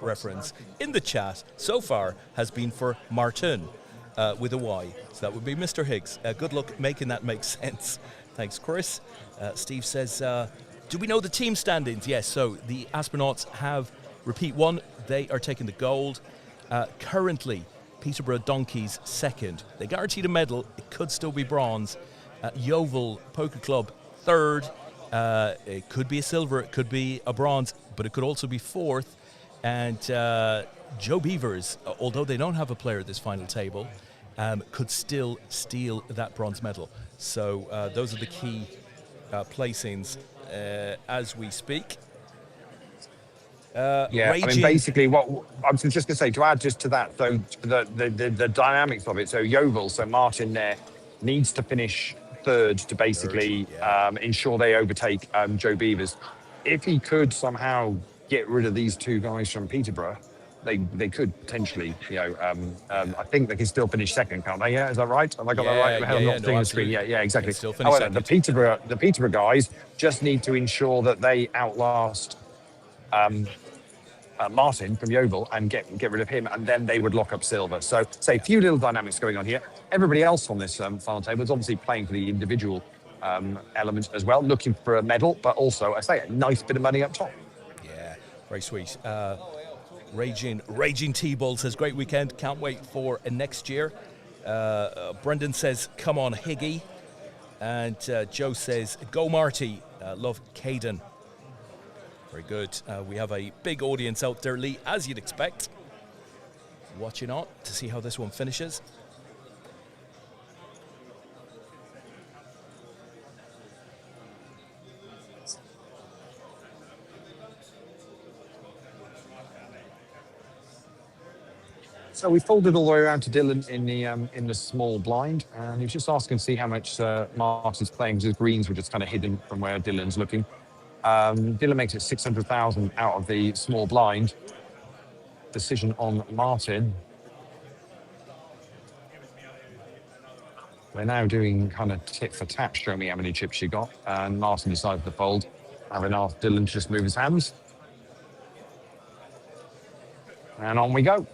reference in the chat so far has been for Martin with a Y. So that would be Mr. Higgs. Good luck making that make sense. Thanks, Chris. Steve says, do we know the team standings? Yes, so the Astronauts have, repeat one, they are taking the gold. Currently, Peterborough Donkeys second. They guaranteed a medal. It could still be bronze. Yeovil Poker Club third. It could be a silver, it could be a bronze, but it could also be fourth. And Joe Beavers, although they don't have a player at this final table, could still steal that bronze medal. So those are the key placings as we speak. I mean, basically, what I was just going to say, to add just to that, so the dynamics of it. So Yeovil, so Martin there, needs to finish third to basically ensure they overtake Joe Beavers. If he could somehow get rid of these two guys from Peterborough, they could potentially, I think they can still finish second, can't they? Yeah, is that right? Have I got that right? I'm not seeing the screen. Yeah, exactly. However, the Peterborough guys just need to ensure that they outlast Martin from Yeovil and get rid of him, and then they would lock up silver. So, a few little dynamics going on here. Everybody else on this final table is obviously playing for the individual element as well, looking for a medal, but also, I say, a nice bit of money up top. Yeah, very sweet. Raging T-Ball says, great weekend, can't wait for next year. Brendan says, come on, Higgy. And Joe says, go Marty, love Caden. Very good. We have a big audience out there, Leigh, as you'd expect. Watching on to see how this one finishes. So we folded all the way around to Dylan in the small blind, and he was just asking to see how much Martin's playing, because his greens were just kind of hidden from where Dylan's looking. Dylan makes it 600,000 out of the small blind. Decision on Martin. We're now doing kind of tit for tat, show me how many chips you got. And Martin decided to fold, having asked Dylan to just move his hands. And on we go.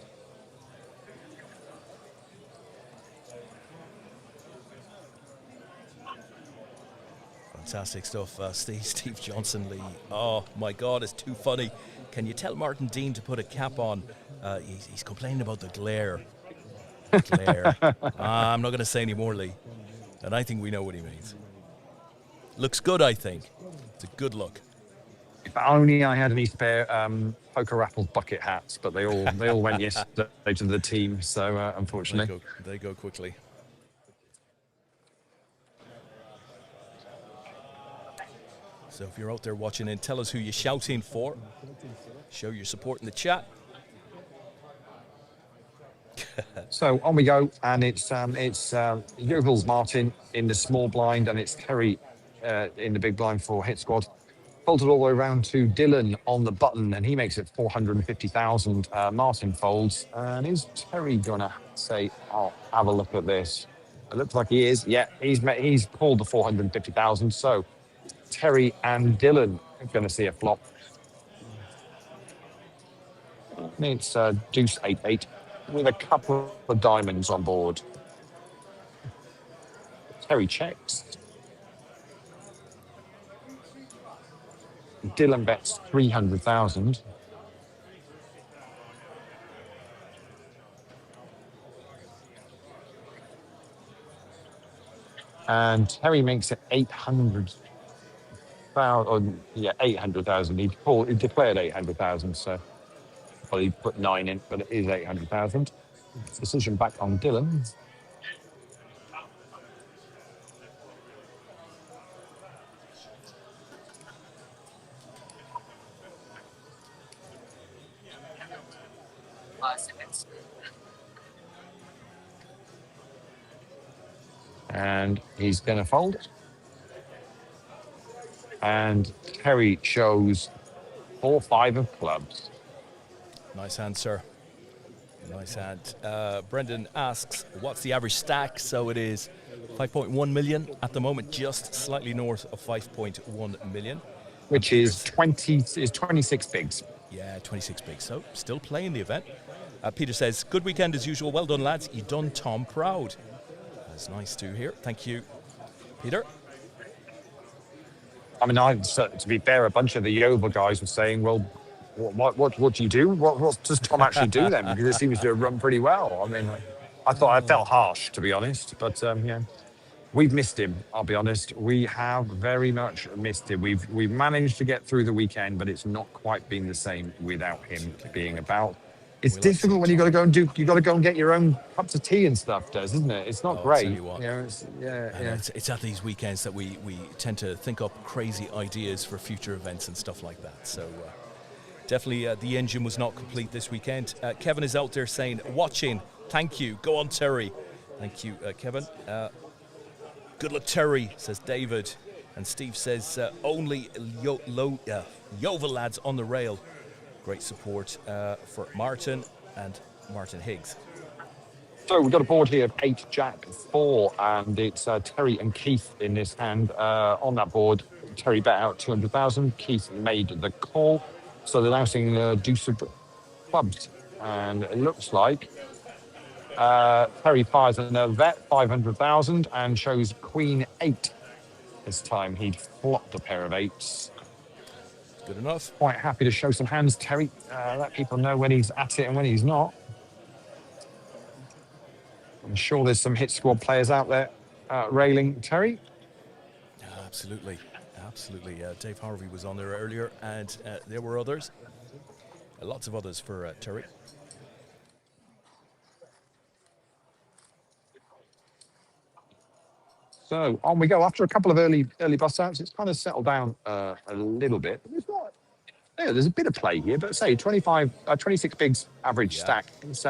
Fantastic stuff, Steve Johnson, Leigh. Oh my God, it's too funny. Can you tell Martin Dean to put a cap on? He's complaining about the glare. I'm not going to say any more, Leigh. And I think we know what he means. Looks good, I think. It's a good look. If only I had any spare poker raffle bucket hats, but they all went yesterday to the team. So unfortunately, they go quickly. So if you're out there watching in, tell us who you're shouting for. Show your support in the chat. So on we go, and it's Yeovil's Martin in the small blind, and it's Terry in the big blind for Hit Squad. Folded all the way around to Dylan on the button, and he makes it 450,000. Martin folds, and is Terry gonna say, "Oh, have a look at this"? It looks like he is. Yeah, he's called the 450,000. So Terry and Dylan are going to see a flop. It's deuce 8-8 with a couple of diamonds on board. Terry checks. Dylan bets 300,000. And Terry makes it 800,000. Yeah, 800,000. He declared 800,000, so he put 9 in, but it is 800,000. Decision back on Dylan. And he's going to fold. And Terry shows 4-5 of clubs. Nice hand, sir. Nice hand. Brendan asks, what's the average stack? So it is 5.1 million at the moment, just slightly north of 5.1 million. Which is 26 bigs. Yeah, 26 big. So still playing the event. Peter says, good weekend as usual. Well done, lads. You done Tom proud. That's nice to hear. Thank you, Peter. I mean, to be fair, a bunch of the Yeovil guys were saying, well, what do you do? What does Tom actually do then? Because it seems to have run pretty well. I mean, I felt harsh, to be honest. But, yeah, we've missed him, I'll be honest. We have very much missed him. We've managed to get through the weekend, but it's not quite been the same without him being about. It's difficult when you got to go and get your own cups of tea and stuff, Des, isn't it? It's not great. Tell you what. Yeah. It's at these weekends that we tend to think up crazy ideas for future events and stuff like that. So definitely the engine was not complete this weekend. Kevin is out there saying, watching. Thank you. Go on, Terry. Thank you, Kevin. Good luck, Terry, says David. And Steve says, only Yeovil lads on the rail. Great support for Martin and Martin Higgs. So we've got a board here of 8 Jack 4, and it's Terry and Keith in this hand. On that board, Terry bet out 200,000. Keith made the call. So they're now seeing the deuce of clubs. And it looks like Terry fires another vet, 500,000, and shows Queen 8. This time he'd flopped a pair of 8s. Good enough. Quite happy to show some hands, Terry. Let people know when he's at it and when he's not. I'm sure there's some hit squad players out there railing Terry. Absolutely. Dave Harvey was on there earlier, and there were others. Lots of others for Terry. So on we go. After a couple of early bust outs, it's kind of settled down a little bit. It's not, there's a bit of play here, but say 26 bigs average stack. It's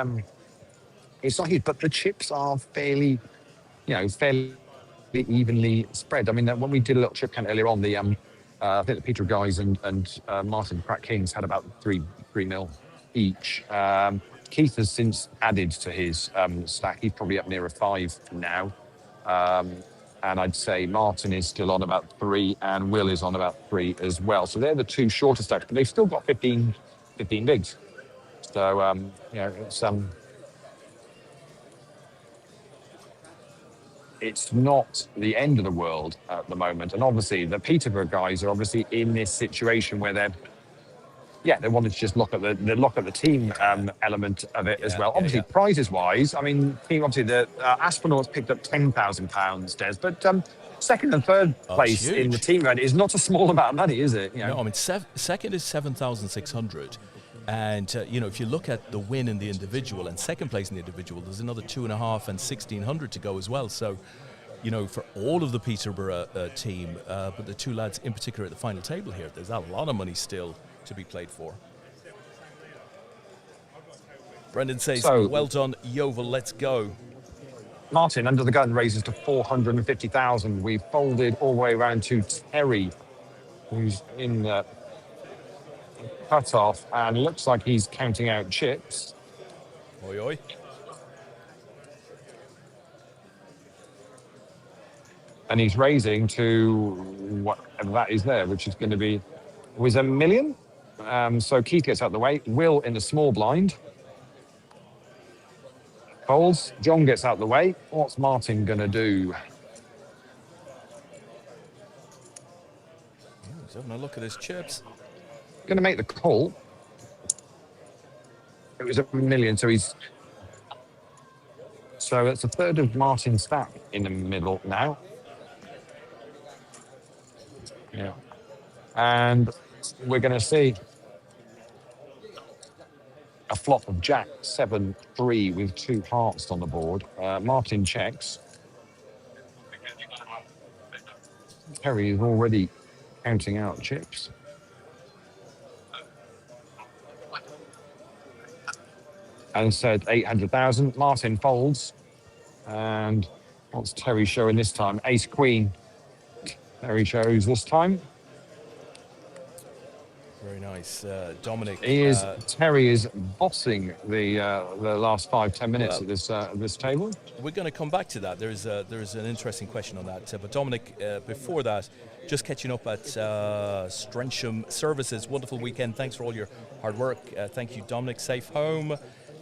not huge, but the chips are fairly evenly spread. I mean, when we did a little chip count earlier on, I think the Peter guys and Martin Pratt Kings had about 3 mil each. Keith has since added to his stack. He's probably up near a 5 now. And I'd say Martin is still on about 3 and Will is on about 3 as well. So they're the 2 shorter stacks, but they've still got 15 bigs. So, it's not the end of the world at the moment. And obviously the Peterborough guys are obviously in this situation where they wanted to just look at the team element of it as well. Obviously, prizes wise, I mean, obviously the Astronauts picked up £10,000, Des, but second and third place in the team event is not a small amount of money, is it? No, I mean, second is 7,600. And, if you look at the win in the individual and second place in the individual, there's another 2.5 and 1,600 to go as well. So, for all of the Peterborough team, but the 2 lads in particular at the final table here, there's a lot of money still to be played for. Brendan says, well done, Yeovil, let's go. Martin, under the gun, raises to 450,000. We've folded all the way around to Terry, who's in the cut-off, and looks like he's counting out chips. Oi, oi. And he's raising to whatever that is there, which is going to be, was $1 million. So Keith gets out of the way. Will in the small blind. Folds. John gets out of the way. What's Martin going to do? He's having a look at his chips. Going to make the call. It was $1 million, so it's a third of Martin's stack in the middle now. Yeah. And we're going to see a flop of Jack 7-3 with 2 hearts on the board. Martin checks. Terry is already counting out chips. And said 800,000. Martin folds. And what's Terry showing this time? Ace Queen. Terry shows this time. Very nice. nice. Dominic. Terry is bossing the last 5-10 minutes Well, of this table. We're going to come back to that. There's an interesting question on that. But Dominic, before that, just catching up at Strensham Services. Wonderful weekend. Thanks for all your hard work. Thank you, Dominic. Safe home.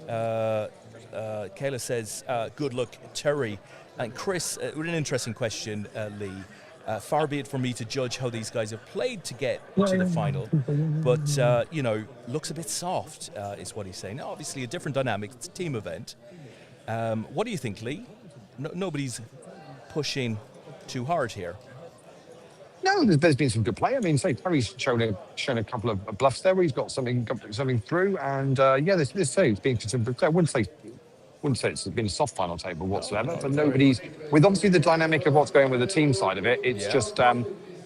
Kayla says, good luck, Terry. And Chris, with an interesting question, Leigh. Far be it from me to judge how these guys have played to get to the final, but looks a bit soft, is what he's saying. Now, obviously, a different dynamic. It's a team event. What do you think, Leigh? Nobody's pushing too hard here. No, there's been some good play. I mean, say Terry's shown a couple of bluffs there where he's got something through, and this it's been some good play. I wouldn't say it's been a soft final table whatsoever, but nobody's, with obviously the dynamic of what's going with the team side of it, it's just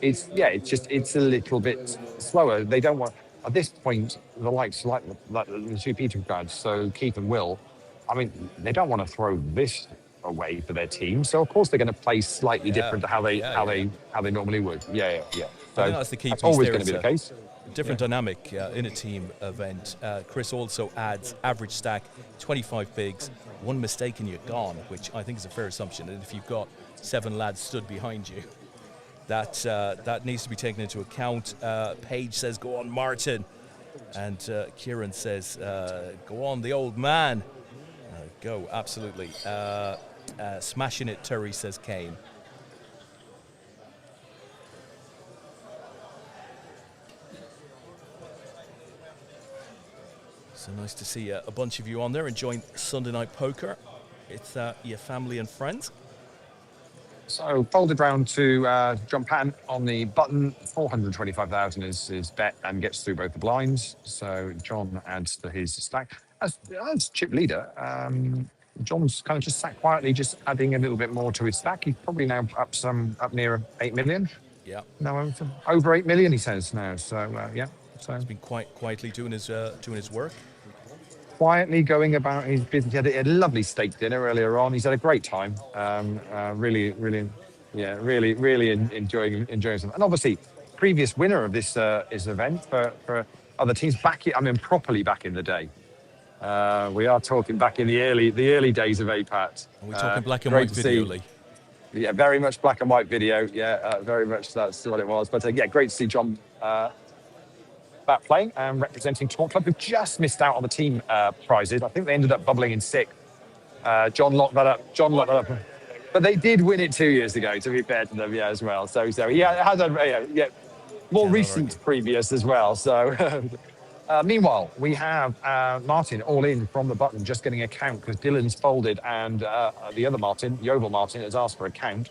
it's a little bit slower. They don't want, at this point, the likes like the two Peter guys, so Keith and Will, I mean, they don't want to throw this away for their team, so of course they're going to play slightly different to how they normally would. So I think that's the key piece. Always going to be the case. Different dynamic in a team event. Chris also adds average stack 25 bigs, one mistake and you're gone, which I think is a fair assumption. And if you've got 7 lads stood behind you, that needs to be taken into account. Paige says, go on, Martin. And Kieran says, go on, the old man. Go, absolutely. Smashing it, Terry, says Kane. So nice to see a bunch of you on there enjoying Sunday Night Poker. It's your family and friends. So folded round to John Patton on the button. 425,000 is his bet and gets through both the blinds. So John adds to his stack. As chip leader, John's kind of just sat quietly, just adding a little bit more to his stack. He's probably now up near 8 million. Yeah. No, over 8 million, he says now. So So he's been quite quietly doing his work. Quietly going about his business. He had a lovely steak dinner earlier on. He's had a great time. Really enjoying some. And obviously, previous winner of this event for other teams properly back in the day. We are talking back in the early days of APAT. Are we talking black and white video, Leigh? Yeah, very much black and white video. Yeah, very much that's what it was. But great to see John back playing and representing Talk Club, who just missed out on the team prizes. I think they ended up bubbling in sick. John locked that up. But they did win it 2 years ago, to be fair to them, as well. So it has a more recent previous as well. So meanwhile, we have Martin all in from the button, just getting a count because Dylan's folded and the other Martin, Yeovil Martin, has asked for a count.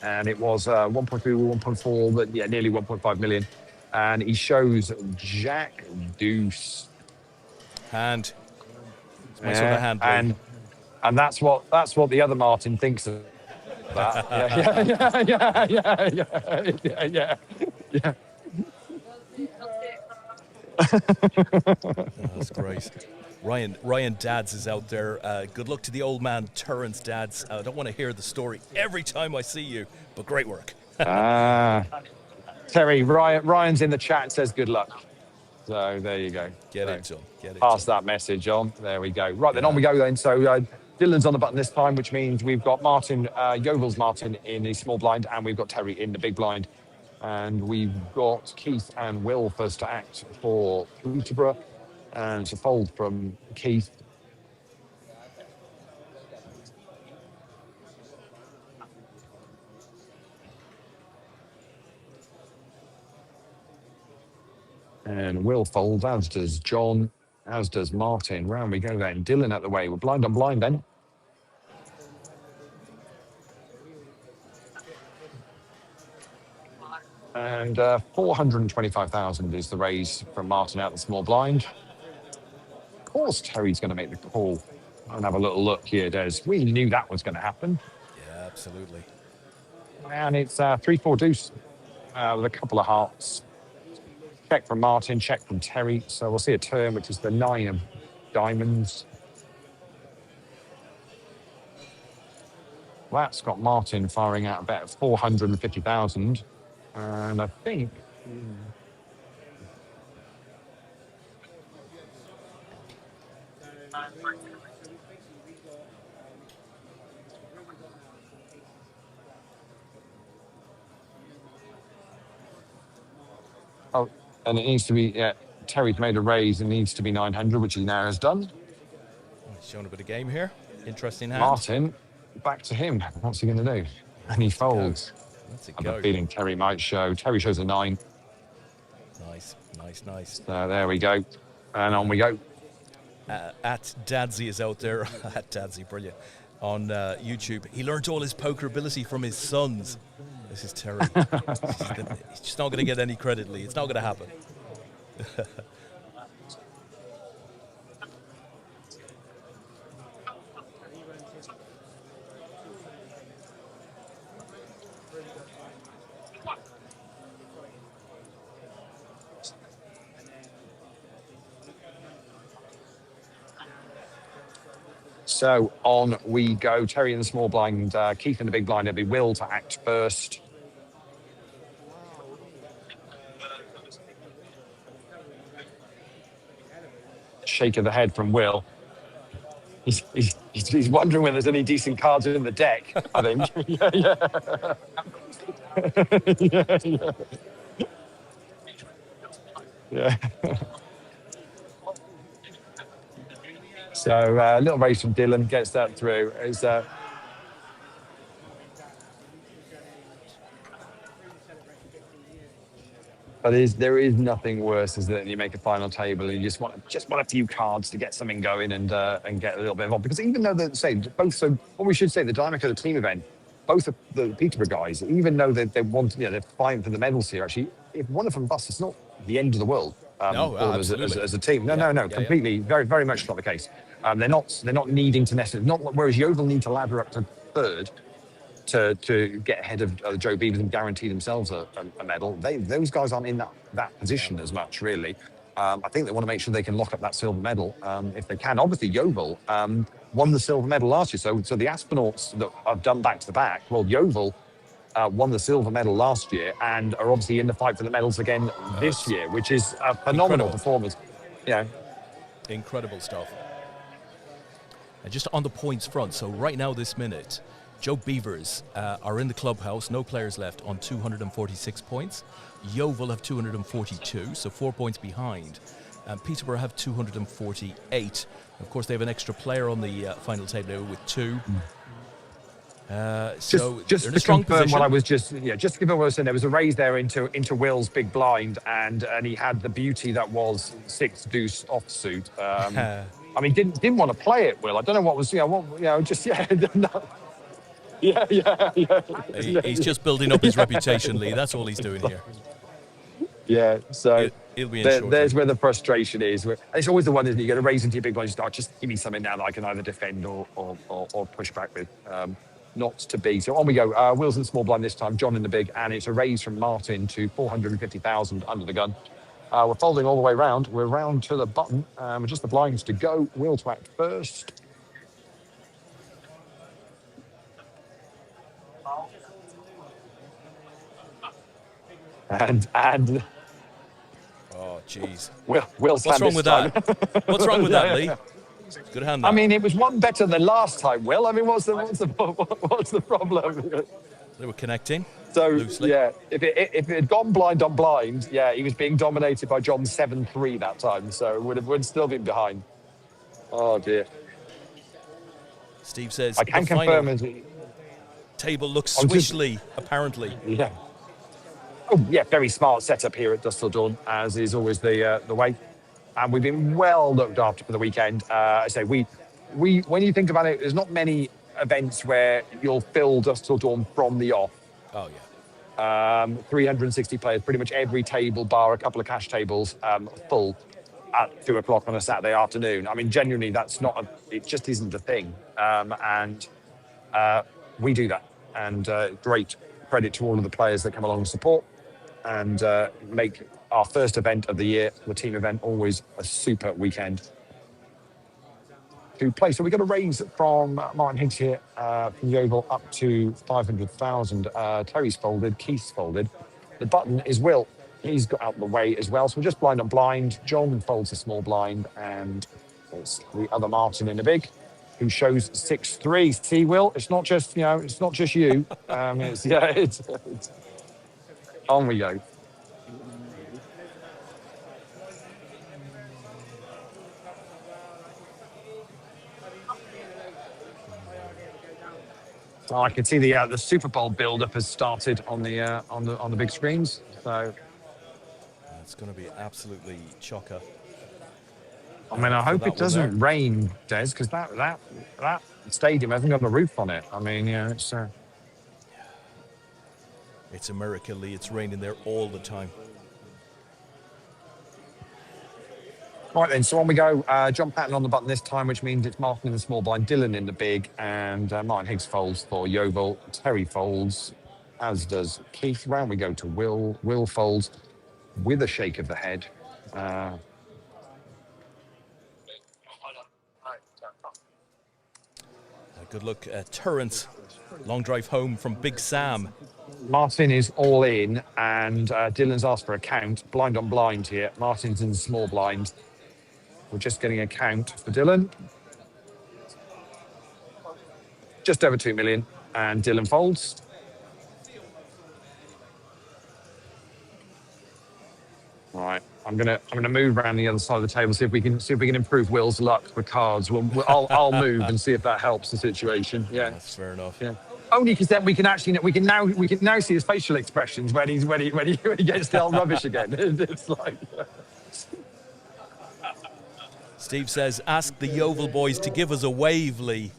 And it was 1.3, 1.4, but nearly 1.5 million. And he shows Jack Deuce. Hand. It's my sort of hand. And that's what the other Martin thinks of that. Yeah. That's great. Ryan Dads is out there. Good luck to the old man, Terrence Dads. I don't want to hear the story every time I see you, but great work. Terry, Ryan's in the chat and says good luck. So there you go. Get it, John. Pass that message on. There we go. Right, then on we go then. So Dylan's on the button this time, which means we've got Martin, Yeovil's Martin in the small blind, and we've got Terry in the big blind. And we've got Keith and Will first to act for Peterborough, and to fold from Keith. And Will folds, as does John, as does Martin. Round we go then. Dylan at the way. We're blind on blind then. And 425,000 is the raise from Martin out the small blind. Of course, Terry's going to make the call. And have a little look here, Des. We knew that was going to happen. Yeah, absolutely. And it's 3-4 deuce with a couple of hearts. Check from Martin, check from Terry. So we'll see a turn, which is the 9 of diamonds. That's got Martin firing out a bet of 450,000. And I think Oh, and it needs to be, yeah, Terry's made a raise and needs to be 900, which he now has done. He's showing a bit of game here. Interesting hand. Martin, back to him. What's he going to do? And he folds. That's a I have go. a feeling Terry might show. Terry shows a 9. Nice, nice, nice. So there we go. And on we go. At Dadsy is out there. At Dadsy, brilliant. On YouTube. He learnt all his poker ability from his sons. This is Terry. He's just not going to get any credit, Lee. It's not going to happen. So on we go. Terry in the small blind, Keith in the big blind. It'll be Will to act first. Shake of the head from Will. He's wondering whether there's any decent cards in the deck, I think. Yeah. So a little raise from Dylan gets that through. But there is nothing worse is that you make a final table and you just want a few cards to get something going and get a little bit involved. Because even though what we should say, the dynamic of the team event, both of the Peterborough guys, even though they want, they're fighting for the medals here. Actually, if one of them busts, it's not the end of the world. No, as a team. No, completely, very, very much not the case. They're not needing to necessarily, whereas Yeovil need to ladder up to third to get ahead of Joe Beavers and guarantee themselves a medal. Those guys aren't in that position as much, really. I think they want to make sure they can lock up that silver medal if they can. Obviously, Yeovil won the silver medal last year, so the Aspinauts that have done back to back. Well, Yeovil won the silver medal last year and are obviously in the fight for the medals again this year, which is a phenomenal performance. Yeah, incredible stuff. And just on the points front, so right now this minute, Joe Beavers are in the clubhouse, no players left, on 246 points. Yeovil have 242, so 4 points behind. Peterborough have 248. Of course, they have an extra player on the final table with 2. So just to confirm what I was just to confirm what I was saying, there was a raise there into Will's big blind, and he had the beauty that was 6 deuce offsuit. I mean, didn't want to play it, Will. I don't know what was, He's just building up his reputation, Lee. That's all he's doing here. Yeah, so he'll be there's where the frustration is. It's always the one, isn't it? You get a raise into your big blind, just give me something now that I can either defend or push back with. Not to be. So on we go. Will's in the small blind this time, John in the big, and it's a raise from Martin to 450,000 under the gun. We're folding all the way round. We're round to the button. Just the blinds to go. Will to act first. And oh, jeez. Will's What's wrong with that? What's wrong with that, Lee? Good hand. That. I mean, it was one better than last time, Will. I mean, what's the problem? They were connecting. So loosely. Yeah, if it had gone blind on blind, yeah, he was being dominated by John 7-3 that time, so would still been behind. Oh dear. Steve says I can confirm table looks swishly, apparently. Yeah. Oh yeah, very smart setup here at Dusk Till Dawn, as is always the way. And we've been well looked after for the weekend. I say we when you think about it, there's not many events where you'll fill Dusk Till Dawn from the off. Oh yeah. 360 players, pretty much every table bar a couple of cash tables full at 2 o'clock on a Saturday afternoon. I mean, genuinely, it just isn't a thing. And we do that. And great credit to all of the players that come along and support and make our first event of the year, the team event, always a super weekend to play. So we got a raise from Martin Higgs here from Yeovil up to 500,000. Terry's folded, Keith's folded. The button is Will. He's got out of the way as well. So we're just blind on blind. John folds a small blind and It's the other Martin in the big, who shows 6-3. See, Will, it's not just it's not just you. It's on we go. So I can see the Super Bowl build-up has started on the big screens. So It's going to be absolutely chocker. I mean, I for hope that it one doesn't there. rain, Des, because that stadium hasn't got a roof on it. I mean, it's. It's a miracle, Lee. It's raining there all the time. Right then, so on we go. John Patton on the button this time, which means it's Martin in the small blind, Dylan in the big, and Martin Higgs folds for Yeovil. Terry folds, as does Keith. Round we go to Will. Will folds with a shake of the head. Good luck, Terrence. Long drive home from Big Sam. Martin is all in, and Dylan's asked for a count. Blind on blind here. Martin's in the small blind. We're just getting a count for Dylan. Just over 2 million, and Dylan folds. All right, I'm gonna move around the other side of the table, see if we can improve Will's luck for cards. I'll move and see if that helps the situation. Yeah, That's fair enough. yeah. Only because then we can now see his facial expressions when he gets the old rubbish again. It's like. Steve says, ask the Yeovil boys to give us a wave, Lee.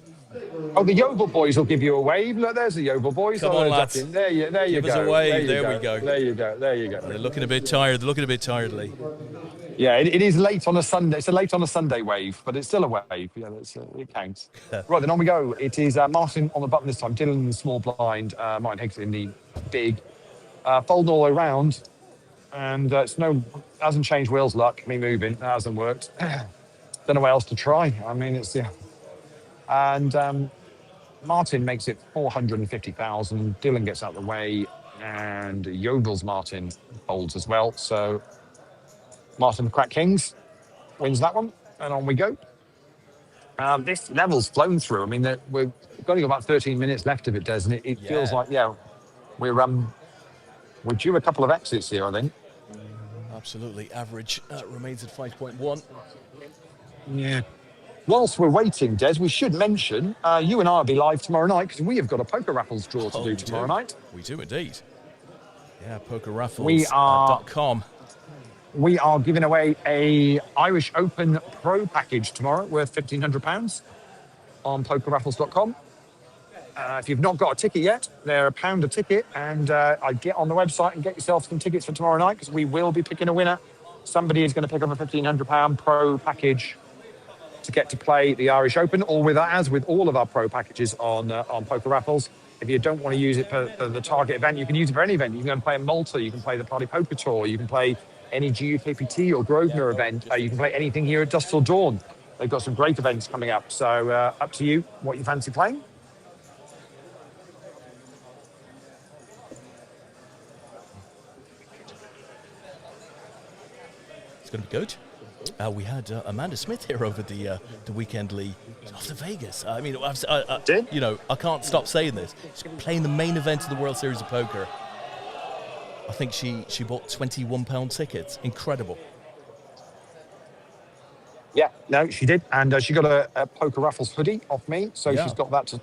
Oh, the Yeovil boys will give you a wave. Look, there's the Yeovil boys. Come on, lads. There you Give go. us a wave. There we go. There you go. There you go. They're looking a bit tired. Lee. Yeah, it is late on a Sunday. It's a late on a Sunday wave, but it's still a wave. Yeah, it counts. Right, then on we go. It is Martin on the button this time. Dylan in the small blind. Martin Higgs in the big. Folding all the way around. And hasn't changed Will's luck. Me moving. That hasn't worked. Don't know what else to try. I mean, it's. And Martin makes it 450,000. Dylan gets out of the way. And Yeovil's Martin folds as well. So Martin Crack Kings wins that one, and on we go. This level's flown through. I mean, we've only got about 13 minutes left of it, Des, and it feels like we're due a couple of exits here, I think. Absolutely. Average remains at 5.1. Yeah. Whilst we're waiting, Des, we should mention you and I will be live tomorrow night because we have got a poker raffles draw to do tomorrow night. We do indeed. Yeah, pokerraffles.com. We are giving away a Irish Open Pro package tomorrow worth £1,500 on pokerraffles.com. If you've not got a ticket yet, they're £1 a ticket, and I'd get on the website and get yourself some tickets for tomorrow night because we will be picking a winner. Somebody is going to pick up a £1,500 pro package to get to play the Irish Open, or as with all of our pro packages on Poker Raffles. If you don't want to use it for the target event, you can use it for any event. You can go and play in Malta, you can play the Party Poker Tour, you can play any GUKPT or Grosvenor event. You can play anything here at Dusk Till Dawn. They've got some great events coming up. So up to you what you fancy playing. It's going to be good. We had Amanda Smith here over the weekend, Lee, off to Vegas. I mean, I can't stop saying this. She's playing the main event of the World Series of Poker. I think she bought £21 tickets. Incredible. Yeah, no, she did. And she got a Poker Raffles hoodie off me. So she's got that to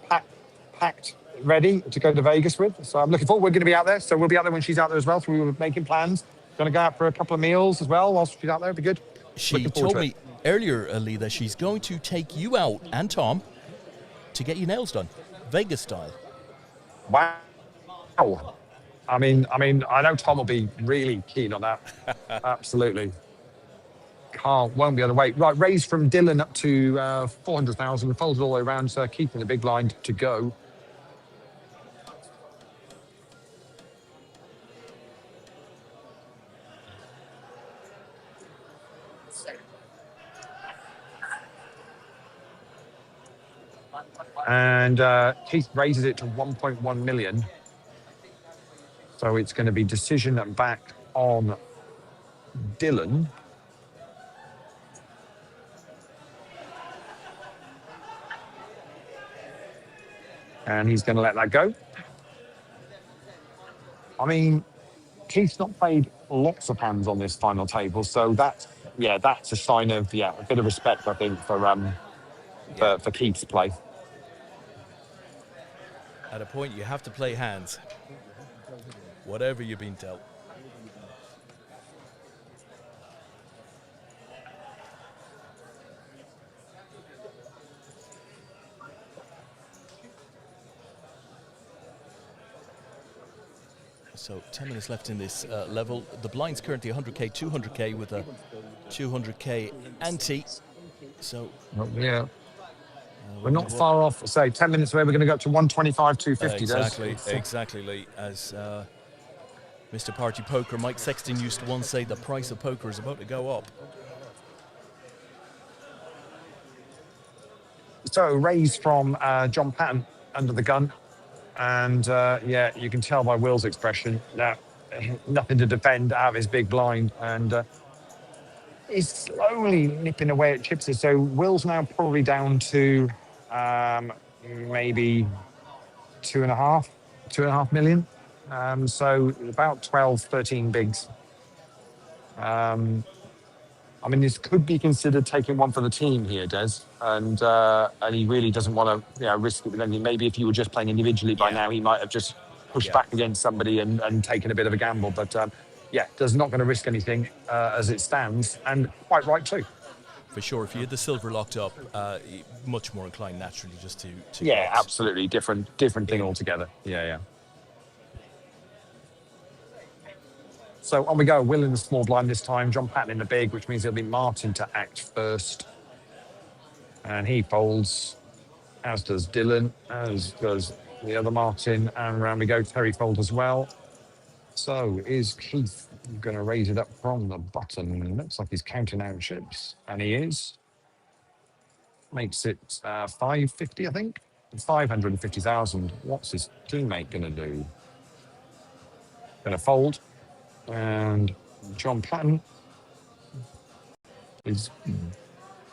packed, ready to go to Vegas with. So I'm looking forward. We're going to be out there. So we'll be out there when she's out there as well. So we were making plans. Going to go out for a couple of meals as well whilst she's out there. It'll be good. She told me earlier, Lee, that she's going to take you out and Tom to get your nails done, Vegas style. Wow. I mean, I know Tom will be really keen on that. Absolutely. Won't be able to wait. Right, raised from Dylan up to 400,000, folded all the way around, so keeping the big blind to go. And Keith raises it to 1.1 million. So it's going to be decision back on Dylan. And he's going to let that go. I mean, Keith's not played lots of hands on this final table, so that's a sign of a bit of respect, I think, for Keith's play. At a point, you have to play hands, whatever you've been dealt. So 10 minutes left in this level. The blind's currently 100k, 200k with a 200k ante. So we're not far off. Say 10 minutes away, we're going to go up to 125, 250. Exactly, Lee. As Mr. Party Poker, Mike Sexton used to once say, the price of poker is about to go up. So raise from John Patton under the gun. And you can tell by Will's expression that nothing to defend out of his big blind. And he's slowly nipping away at chips. So Will's now probably down to maybe 2.5 million. So about 12, 13 bigs. I mean, this could be considered taking one for the team here, Des, and he really doesn't want to risk it with anything. Maybe if you were just playing individually by now, he might have just pushed back against somebody and taken a bit of a gamble. But does not going to risk anything as it stands, and quite right too. For sure, if you had the silver locked up, much more inclined naturally just to box. Absolutely different thing altogether. So on we go. Will in the small blind this time. John Patton in the big, which means it'll be Martin to act first. And he folds, as does Dylan, as does the other Martin. And round we go. Terry folds as well. So is Keith going to raise it up from the button? Looks like he's counting out chips. And he is. Makes it 550, I think. 550,000. What's his teammate going to do? Going to fold. And John Patton is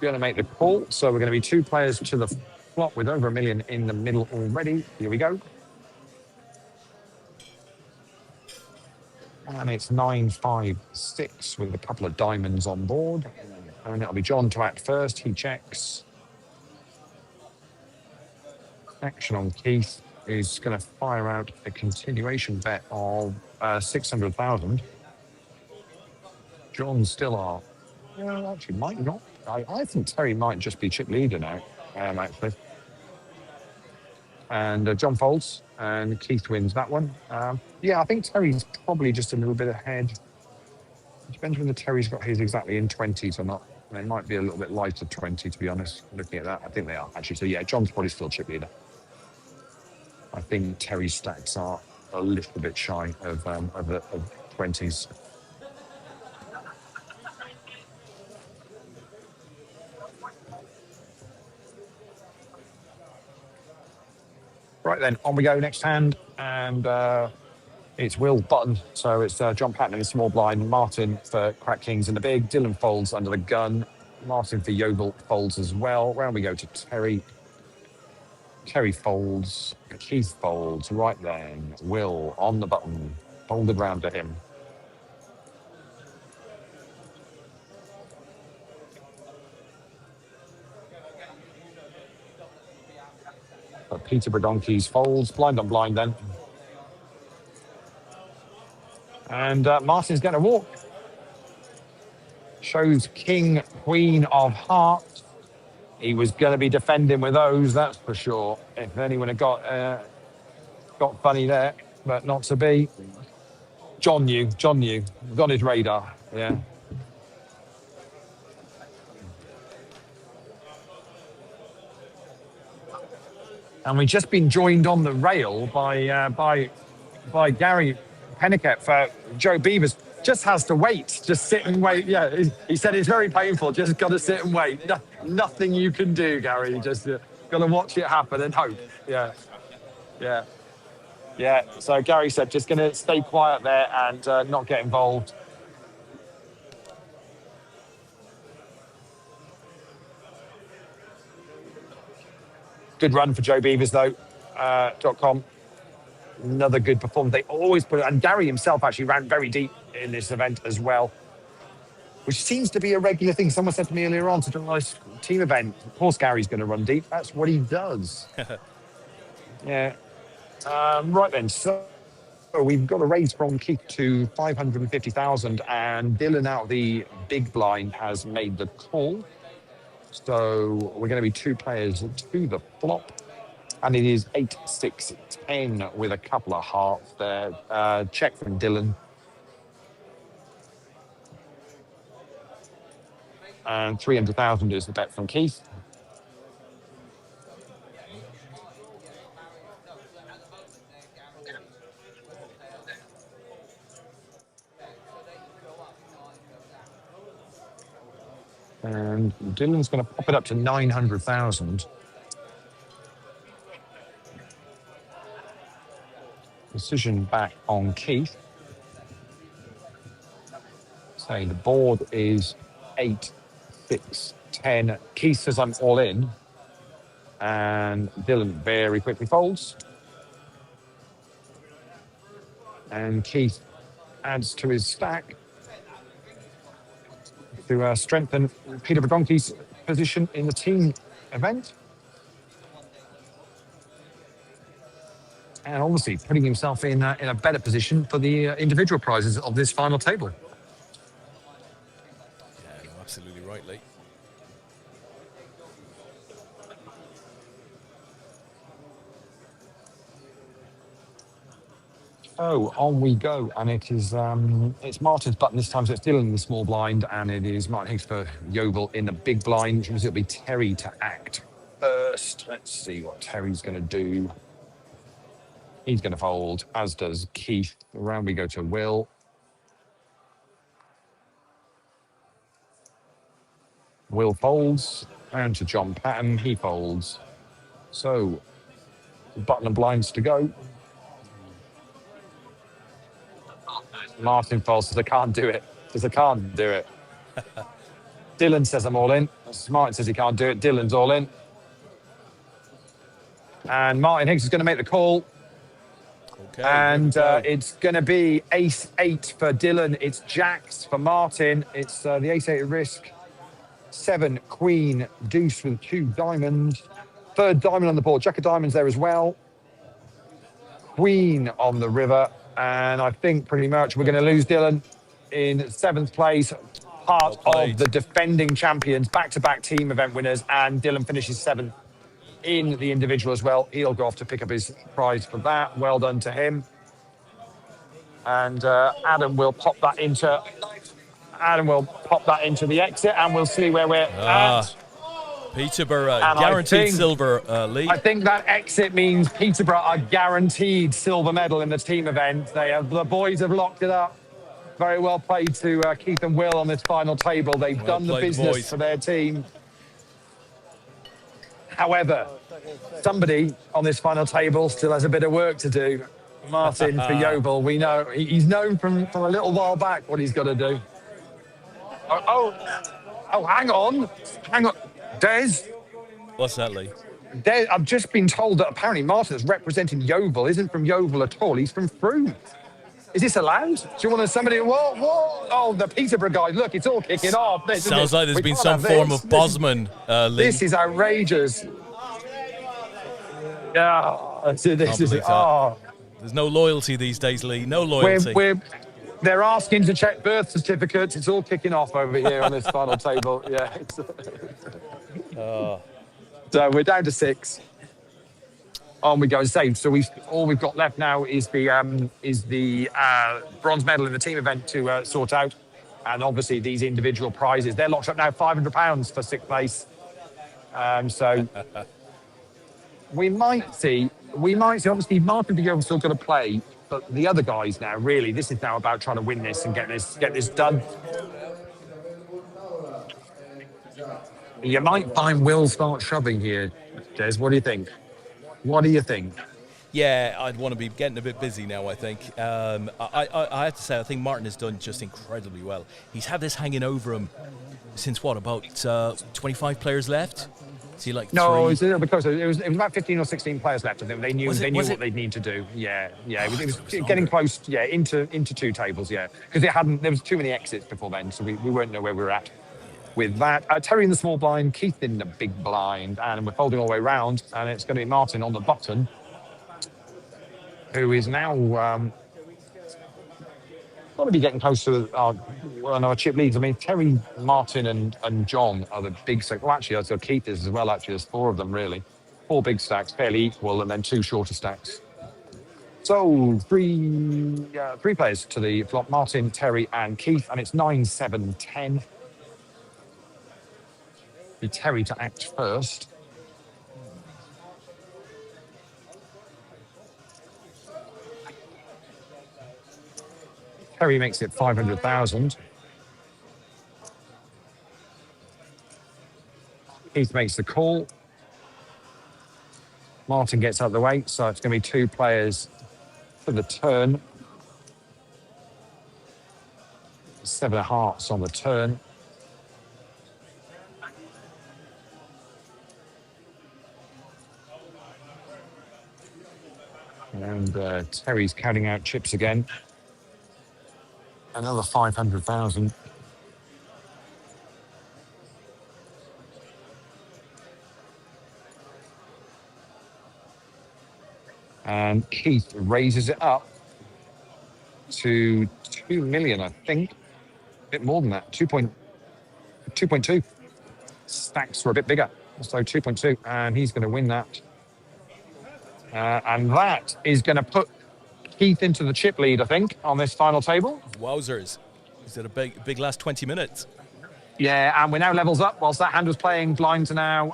going to make the call. So we're going to be two players to the flop with over $1 million in the middle already. Here we go. And it's 9-5-6 with a couple of diamonds on board. And it'll be John to act first. He checks. Action on Keith is going to fire out a continuation bet of 600,000. John still are. Actually, might not. I think Terry might just be chip leader now, actually. And John folds, and Keith wins that one. I think Terry's probably just a little bit ahead. It depends whether Terry's got his exactly in 20s or not. They might be a little bit lighter 20, to be honest. Looking at that, I think they are, actually. So, John's probably still chip leader. I think Terry's stacks are a little bit shy of 20s. Right then, on we go, next hand, and it's Will button. So it's John Patton in the small blind, Martin for Crack Kings in the big, Dylan folds under the gun, Martin for Yeovil folds as well. Round we go to Terry. Terry folds, Keith folds, right then, Will on the button, folded round to him. Peter Brodonki's folds, blind on blind then. And Martin's going to walk. Shows King, Queen of Hearts. He was going to be defending with those, that's for sure. If anyone had got funny there, but not to be. John knew, got his radar, And we've just been joined on the rail by Gary Pennicutt for Joe Beavers. Just has to wait, just sit and wait. He said it's very painful, just got to sit and wait. Nothing you can do, Gary, just got to watch it happen and hope. So Gary said just going to stay quiet there and not get involved. Good run for Joe Beavers, though. APAT.com. Another good performance. They always put it, and Gary himself actually ran very deep in this event as well, which seems to be a regular thing. Someone said to me earlier on, such a nice team event. Of course, Gary's going to run deep. That's what he does. Yeah. Right then. So we've got a raise from Keith to 550,000, and Dylan out of the big blind has made the call. So we're going to be 2 players to the flop. And it is 8, 6, 10 with a couple of hearts there. Check from Dylan. And 300,000 is the bet from Keith. And Dylan's going to pop it up to 900,000. Decision back on Keith. So the board is 8, 6, 10. Keith says I'm all in. And Dylan very quickly folds. And Keith adds to his stack to strengthen Peter Badonki's position in the team event. And obviously putting himself in a better position for the individual prizes of this final table. Yeah, no, absolutely right, Leigh. So on we go, and it is it's Martin's button this time, so it's Dylan in the small blind, and it is Martin Higgs for Yeovil in the big blind, which means it'll be Terry to act first. Let's see what Terry's going to do. He's going to fold, as does Keith. Around we go to Will. Will folds, and to John Patton, he folds. So, button and blinds to go. Martin folds, says I can't do it. Says I can't do it. Dylan says I'm all in. Martin says he can't do it. Dylan's all in. And Martin Higgs is going to make the call. Okay. And it's going to be ace 8 for Dylan. It's jacks for Martin. It's the ace 8 at risk. 7, queen, deuce with 2 diamonds. 3rd diamond on the board. Jack of diamonds there as well. Queen on the river. And I think pretty much we're going to lose Dylan in 7th place. Part of the defending champions, back-to-back team event winners. And Dylan finishes 7th in the individual as well. He'll go off to pick up his prize for that. Well done to him. And Adam will pop that into the exit, and we'll see where we're at. Peterborough guaranteed silver, Leigh. I think that exit means Peterborough are guaranteed silver medal in the team event. The boys have locked it up. Very well played to Keith and Will on this final table. They've done the business for their team. However, somebody on this final table still has a bit of work to do. Martin for Yeovil, we know he's known from a little while back what he's got to do. Oh, hang on. Des? What's that, Leigh? Des, I've just been told that apparently Martin is representing Yeovil, isn't from Yeovil at all. He's from Frome. Is this allowed? Do you want somebody? What? Oh, the Peterborough guys. Look, it's all kicking off. Sounds like there's been some form of Bosman, Leigh. This is outrageous. There's no loyalty these days, Leigh. No loyalty. They're asking to check birth certificates. It's all kicking off over here on this final table. Yeah. So we're down to 6. On we go. So all we've got left now is the bronze medal in the team event to sort out, and obviously these individual prizes. They're locked up now. £500 for 6th place. So we might see. Obviously, Martin Bigel still got to play, but the other guys now, really, this is now about trying to win this and get this done. You might find Will start shoving here, Des. What do you think? Yeah, I'd want to be getting a bit busy now, I think. I have to say, I think Martin has done just incredibly well. He's had this hanging over him since, about 25 players left? See, like No, three. it was a little bit closer. It was about 15 or 16 players left of them. They knew Was it- was what it- they'd need to do. Yeah. It was it was getting longer. close. Yeah, into two tables. Yeah, because there was too many exits before then, so we weren't know where we were at with that. Terry in the small blind, Keith in the big blind, and we're folding all the way round, and it's going to be Martin on the button, who is now got to be getting close to our chip leads. I mean, Terry, Martin, and John are the big stacks. Well, actually, so Keith is as well. Actually, there's four of them really. Four big stacks, fairly equal, and then two shorter stacks. So three players to the flop: Martin, Terry, and Keith, and it's 9, 7, 10. Be Terry to act first. Terry makes it 500,000. Keith makes the call. Martin gets out of the way, so it's going to be two players for the turn. 7 of hearts on the turn. And Terry's counting out chips again. Another 500,000. And Keith raises it up to 2 million, I think. A bit more than that, 2.2. Stacks were a bit bigger, so 2.2, and he's going to win that. And that is going to put Keith into the chip lead, I think, on this final table. Wowzers. He's had a big last 20 minutes. Yeah, and we're now levels up. Whilst that hand was playing, blinds are now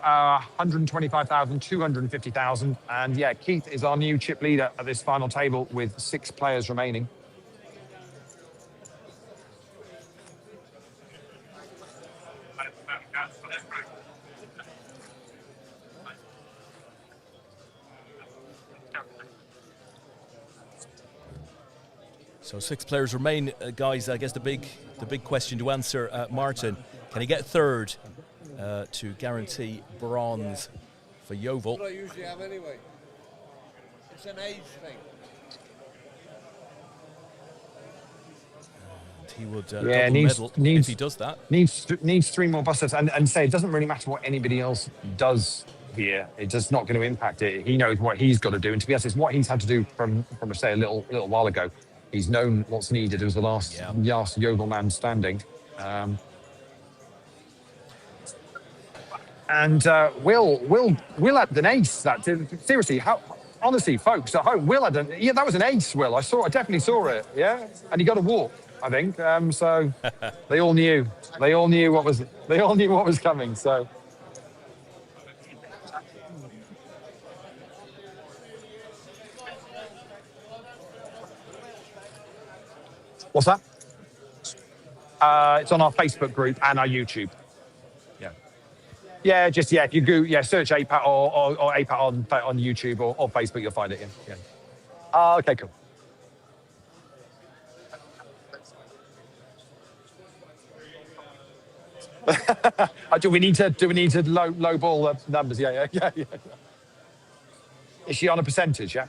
125,000, 250,000. And yeah, Keith is our new chip leader at this final table with 6 players remaining. So 6 players remain, guys. I guess the big question to answer, Martin, can he get third to guarantee bronze for Yeovil? What I usually have anyway. It's an age thing. And he would Yeah, double medal if he does that. Needs 3 more busters, and say it doesn't really matter what anybody else does here. It's just not going to impact it. He knows what he's got to do, and to be honest, it's what he's had to do from say a little while ago. He's known what's needed. It was the last Yeovil man standing. And Will had an ace. That seriously, honestly, folks at home, Will had that was an ace. Will, I definitely saw it. Yeah, and he got a walk, I think. So they all knew. They all knew what was coming. So. What's that? It's on our Facebook group and our YouTube. Yeah, if you search APAT or APAT on YouTube or Facebook, you'll find it. Yeah. Okay, cool. Do we need to low ball the numbers? Yeah. Is she on a percentage? Yeah.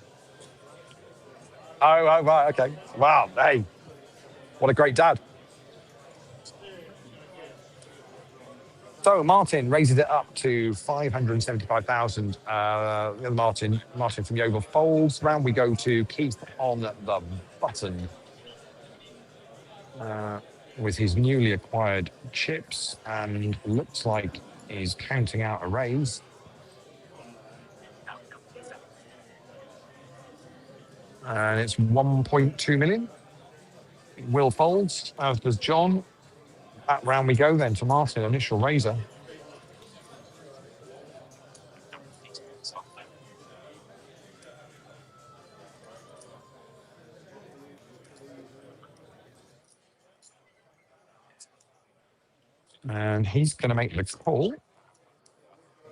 Oh, right, okay. Wow, hey, what a great dad. So Martin raises it up to 575,000. The other Martin from Yeovil folds. Round we go to Keith on the button with his newly acquired chips, and looks like he's counting out a raise. And it's 1.2 million. Will folds, as does John. Back round we go then to Martin, initial raiser. And he's going to make the call.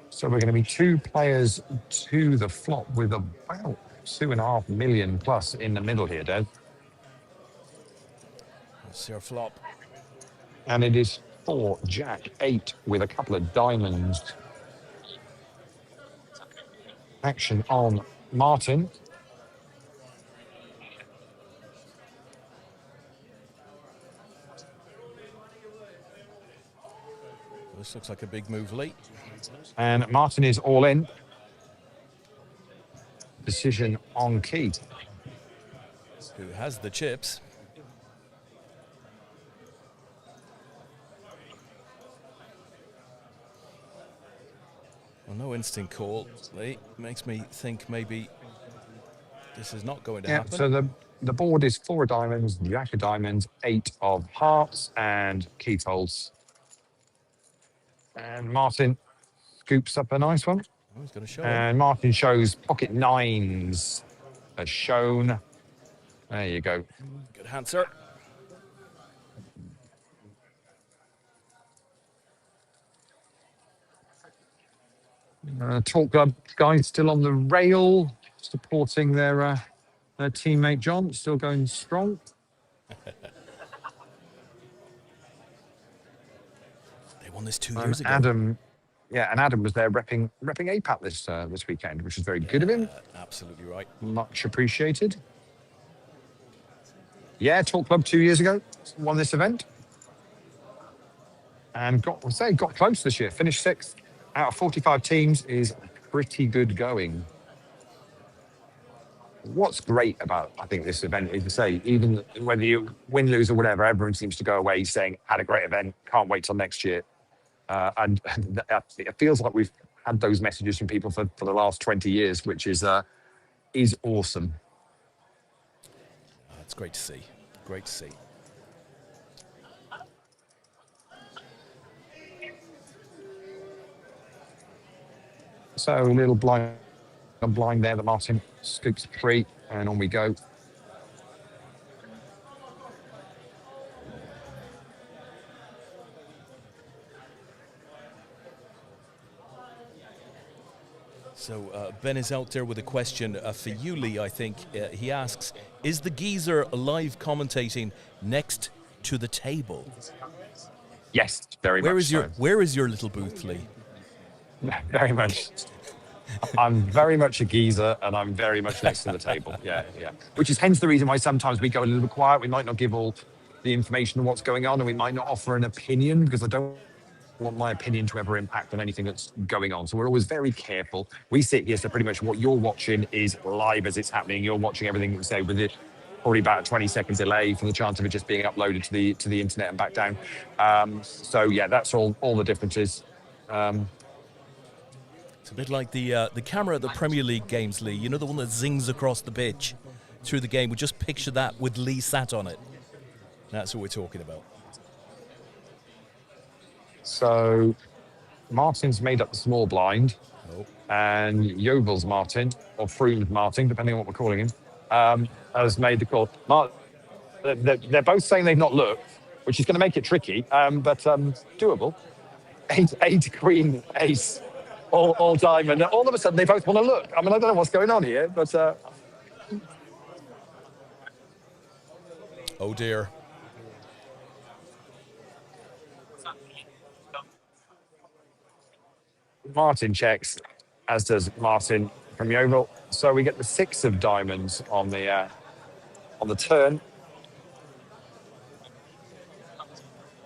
So we're going to be 2 players to the flop with about 2.5 million plus in the middle here, Des. That's your flop. And it is 4, Jack, 8 with a couple of diamonds. action on Martin. This looks like a big move, Leigh. And Martin is all in. Decision on key. Who has the chips. Well, no instant call, Leigh. Makes me think maybe this is not going to happen. So the board is 4 of diamonds, jack of diamonds, 8 of hearts, and Keith holds. And Martin scoops up a nice one. Oh, he's going to show him. And Martin shows pocket 9s as shown. There you go. Good hand, sir. Talk Club guys still on the rail, supporting their teammate John, still going strong. They won this 2 years ago. Adam, and Adam was there repping APAT this weekend, which is very good of him. Absolutely right. Much appreciated. Yeah, Talk Club 2 years ago won this event, and got close this year. Finished 6th out of 45 teams is pretty good going. What's great about, I think, this event is to say, even whether you win, lose, or whatever, everyone seems to go away saying, had a great event, can't wait till next year. And it feels like we've had those messages from people for the last 20 years, which is awesome. That's great to see. Great to see. So a little blind there that Martin scoops 3, and on we go. So Ben is out there with a question for you, Leigh, I think. He asks, is the geezer live commentating next to the table? Yes, very much so. Where is your little booth, Leigh? Very much. I'm very much a geezer, and I'm very much next to the table. Yeah. Which is hence the reason why sometimes we go a little bit quiet. We might not give all the information on what's going on, and we might not offer an opinion, because I don't want my opinion to ever impact on anything that's going on. So we're always very careful. We sit here, so pretty much what you're watching is live as it's happening. You're watching everything we say with it. Probably about a 20-second delay for the chance of it just being uploaded to the internet and back down. So yeah, that's all the differences. It's a bit like the camera at the Premier League games, Leigh. You know, the one that zings across the pitch through the game. We just picture that with Leigh sat on it. That's what we're talking about. So Martin's made up the small blind, and Yeovil's Martin, or Froome's Martin, depending on what we're calling him, has made the call. They're both saying they've not looked, which is going to make it tricky, but doable. 8 queen, ace, all diamond. All of a sudden, they both want to look. I mean, I don't know what's going on here, but... Oh, dear. Martin checks, as does Martin from Yeovil. So we get the 6 of diamonds on the turn.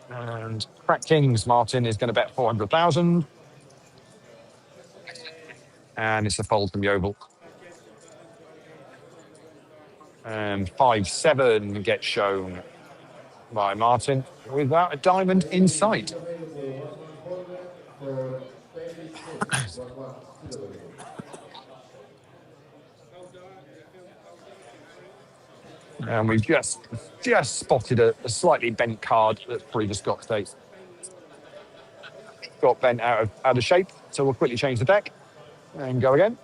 And Crack Kings Martin is going to bet 400,000. And it's a fold from Yeovil. And 5-7 gets shown by Martin without a diamond in sight. And we've just spotted a slightly bent card that's previous Scott States. Got bent out of shape, so we'll quickly change the deck and go again.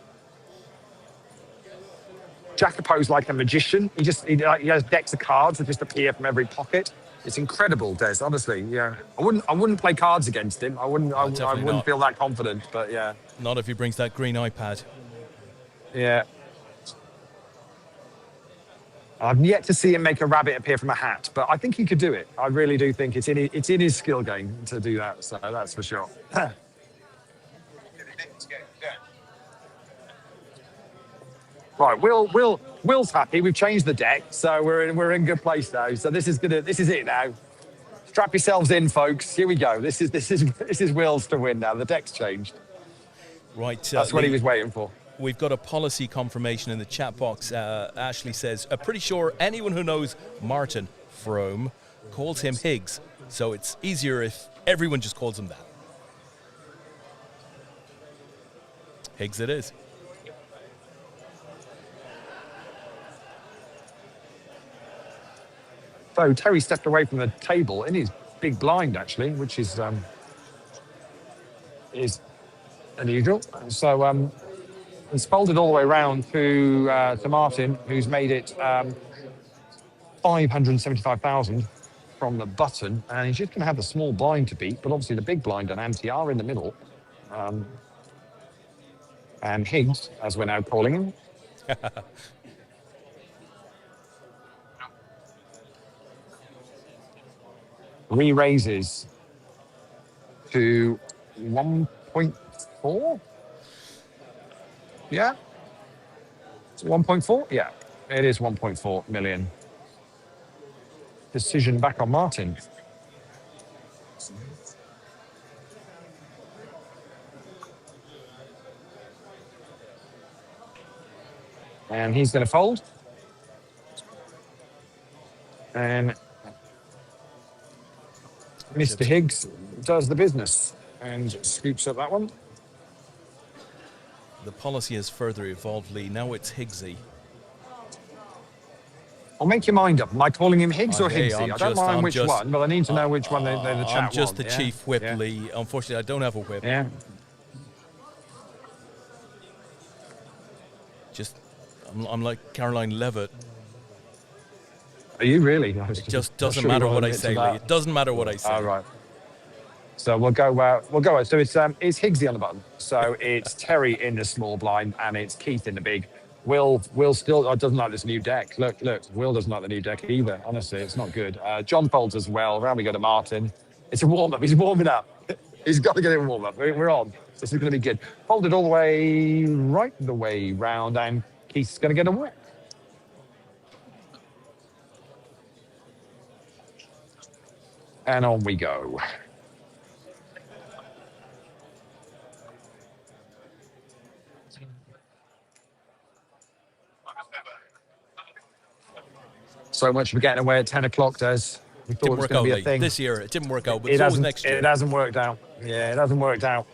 Jacopo's like a magician. He has decks of cards that just appear from every pocket. It's incredible, Des. Honestly, yeah. I wouldn't play cards against him. I wouldn't feel that confident. But yeah. Not if he brings that green iPad. Yeah. I've yet to see him make a rabbit appear from a hat, but I think he could do it. I really do think it's in his skill game to do that. So that's for sure. Right, Will's happy. We've changed the deck, so we're in good place now. So this is it now. Strap yourselves in, folks. Here we go. This is Will's to win now. The deck's changed. Right, That's what he Leigh, was waiting for. we've got a policy confirmation in the chat box. Ashley says, I'm pretty sure anyone who knows Martin Frome calls him Higgs, so it's easier if everyone just calls him that. Higgs it is. So Terry stepped away from the table in his big blind, actually, which is unusual. So it's folded all the way around to Martin, who's made it 575,000 from the button, and he's just going to have the small blind to beat, but obviously the big blind and ante are in the middle. And Higgs, as we're now calling him. Re-raises to 1.4. Yeah? It's 1.4? Yeah, it is 1.4 million. Decision back on Martin. And he's going to fold. And Mr. Higgs does the business and scoops up that one. The policy has further evolved, Leigh. Now it's Higgsy. I'll make your mind up. Am I calling him Higgs or Hey, Higgsy? I don't mind which one, but I need to know which one the chat I'm just want. the chief whip, Leigh. Unfortunately, I don't have a whip. Yeah. Just, I'm like Caroline Levitt. Are you really? It just doesn't matter what I say, Leigh. It doesn't matter what I say. All right. So we'll go. So it's Higgsy on the button. So it's Terry in the small blind, and it's Keith in the big. Will still doesn't like this new deck. Look. Will doesn't like the new deck either. Honestly, it's not good. John folds as well. Round we go to Martin. It's a warm up. He's warming up. He's got to get in a warm up. We're on. This is going to be good. Folded all the way right the way round, and Keith's going to get a whip. And on we go. So much for getting away at 10 o'clock, Des. We thought it Didn't was work going out, to be a Leigh. thing. This year, it didn't work out, but It it's always hasn't, next year. it hasn't worked out. Yeah, it hasn't worked out.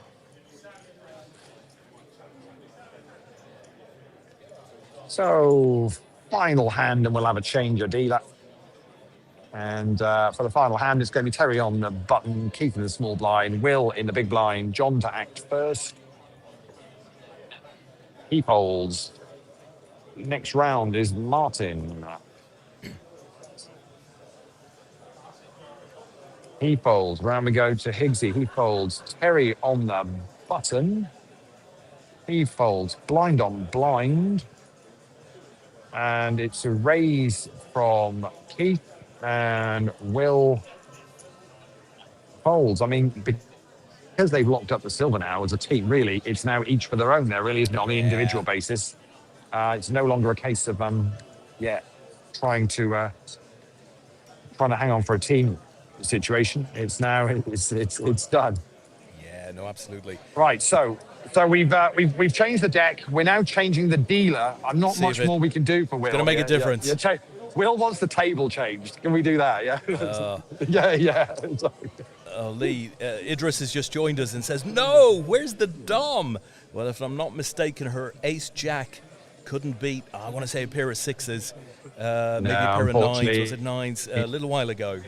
So, final hand, and we'll have a change of dealer. And for the final hand, it's going to be Terry on the button, Keith in the small blind, Will in the big blind, John to act first. He folds. Next round is Martin. He folds. Round we go to Higgsy. He folds. Terry on the button. He folds. Blind on blind. And it's a raise from Keith. And Will folds. I mean, because they've locked up the silver now as a team, really, it's now each for their own there, really, isn't it, on the individual basis. It's no longer a case of, trying to hang on for a team situation. It's now, it's done. Yeah, no, absolutely. Right, so we've changed the deck. We're now changing the dealer. I'm not See much if more we can do for Will. It's going to make a difference. Yeah. Will wants the table changed. Can we do that? Yeah. Yeah. Leigh, Idris has just joined us and says, no, where's the Dom? Well, if I'm not mistaken, her ace-jack couldn't beat, I want to say a pair of sixes, maybe a pair of nines. Was it nines? A little while ago.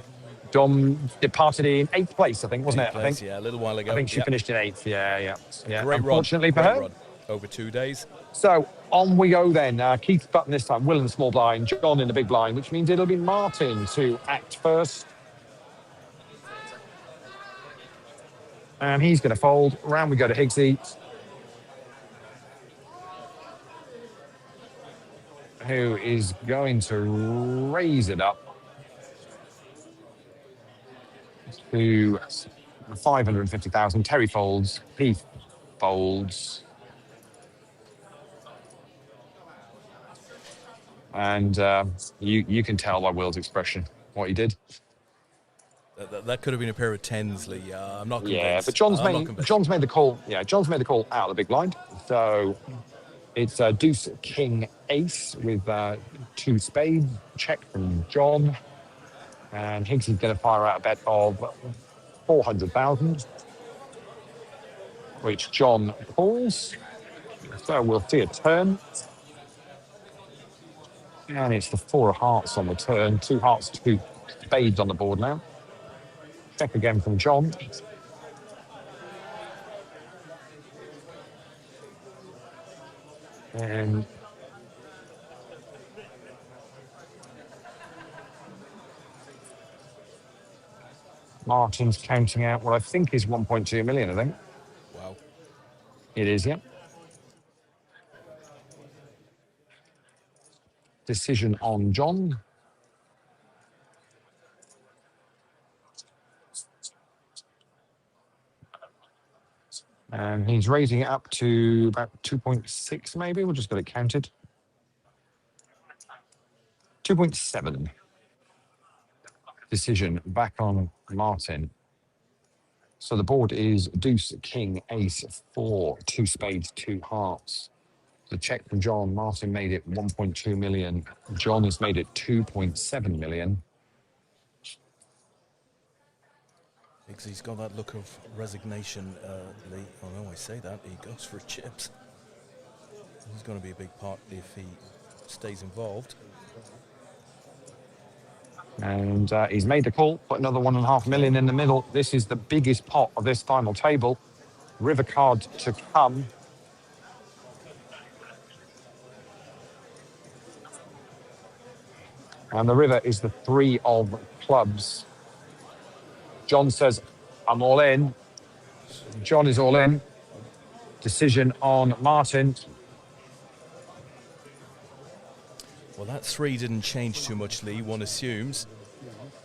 Dom departed in 8th place, I think, wasn't it? I think. Yeah, a little while ago. I think she finished in 8th. Yeah. Great Unfortunately run. for her. Run. Over 2 days. So on we go then. Keith's button this time. Will in the small blind, John in the big blind, which means it'll be Martin to act first. And he's going to fold. Round we go to Higgsy, who is going to raise it up to 550,000. Terry folds. Keith folds. And you can tell by Will's expression what he did. That could have been a pair of tens, Lee. I'm not convinced. Yeah, but I'm not convinced. John's made the call. Yeah, John's made the call out of the big blind. So it's deuce, king, ace with two spades. Check from John. And Higgsy's going to fire out a bet of 400,000, which John calls. So we'll see a turn. And it's the four of hearts on the turn. Two hearts, two spades on the board now. Check again from John. And Martin's counting out what I think is 1.2 million, I think. Wow. It is, yeah. Decision on John. And he's raising it up to about 2.6, maybe. We'll just get it counted. 2.7. Decision back on Martin. So the board is deuce, king, ace, four, two spades, two hearts. The check from John. Martin made it 1.2 million. John has made it 2.7 million. He's got that look of resignation, Lee. Oh no, I say that. He goes for chips. He's going to be a big part if he stays involved. And he's made the call, put another 1.5 million in the middle. This is the biggest pot of this final table. River card to come. And the river is the three of clubs. John says, I'm all in. John is all in. Decision on Martin. Well, that three didn't change too much, Lee. One assumes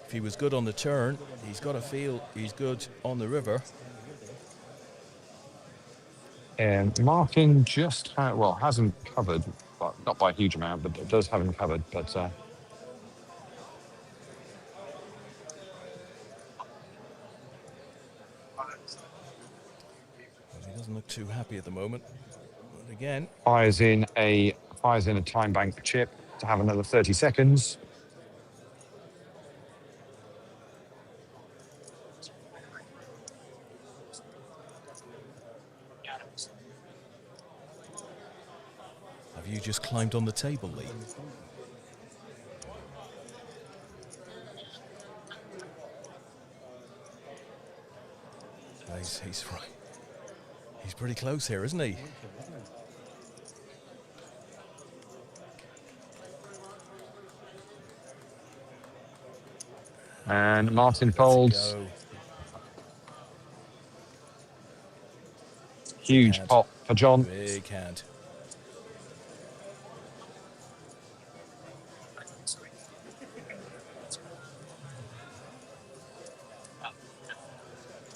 if he was good on the turn, he's got to feel he's good on the river. And Martin just hasn't covered, but not by a huge amount, but it does have him covered. But he doesn't look too happy at the moment. But again, fires in a time bank chip to have another 30 seconds. have you just climbed on the table, Lee? He's right. He's pretty close here, isn't he? And Martin folds. Huge pot for John. Big hand.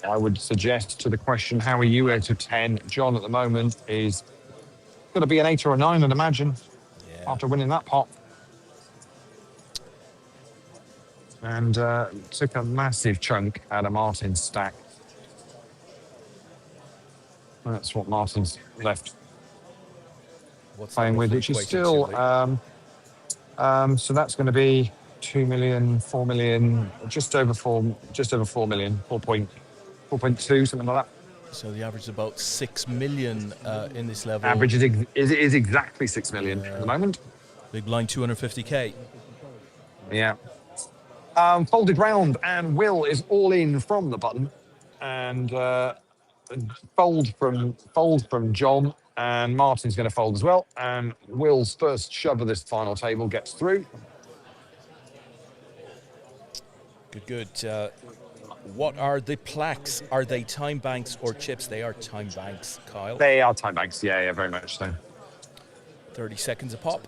I would suggest to the question, how are you out of 10? John at the moment is going to be an 8 or a 9, I'd imagine, after winning that pot. And took a massive chunk out of Martin's stack. That's what Martin's left playing with, which is still... so that's going to be 2 million, 4 million, just over 4 million, 4.2, something like that. So the average is about 6 million in this level. Average is exactly 6 million at the moment. Big blind 250k. Yeah. Folded round, and Will is all in from the button, and fold from John, and Martin's going to fold as well, and Will's first shove of this final table gets through. Good. What are the plaques? Are they time banks or chips? They are time banks, Kyle. They are time banks, yeah, very much so. 30 seconds a pop.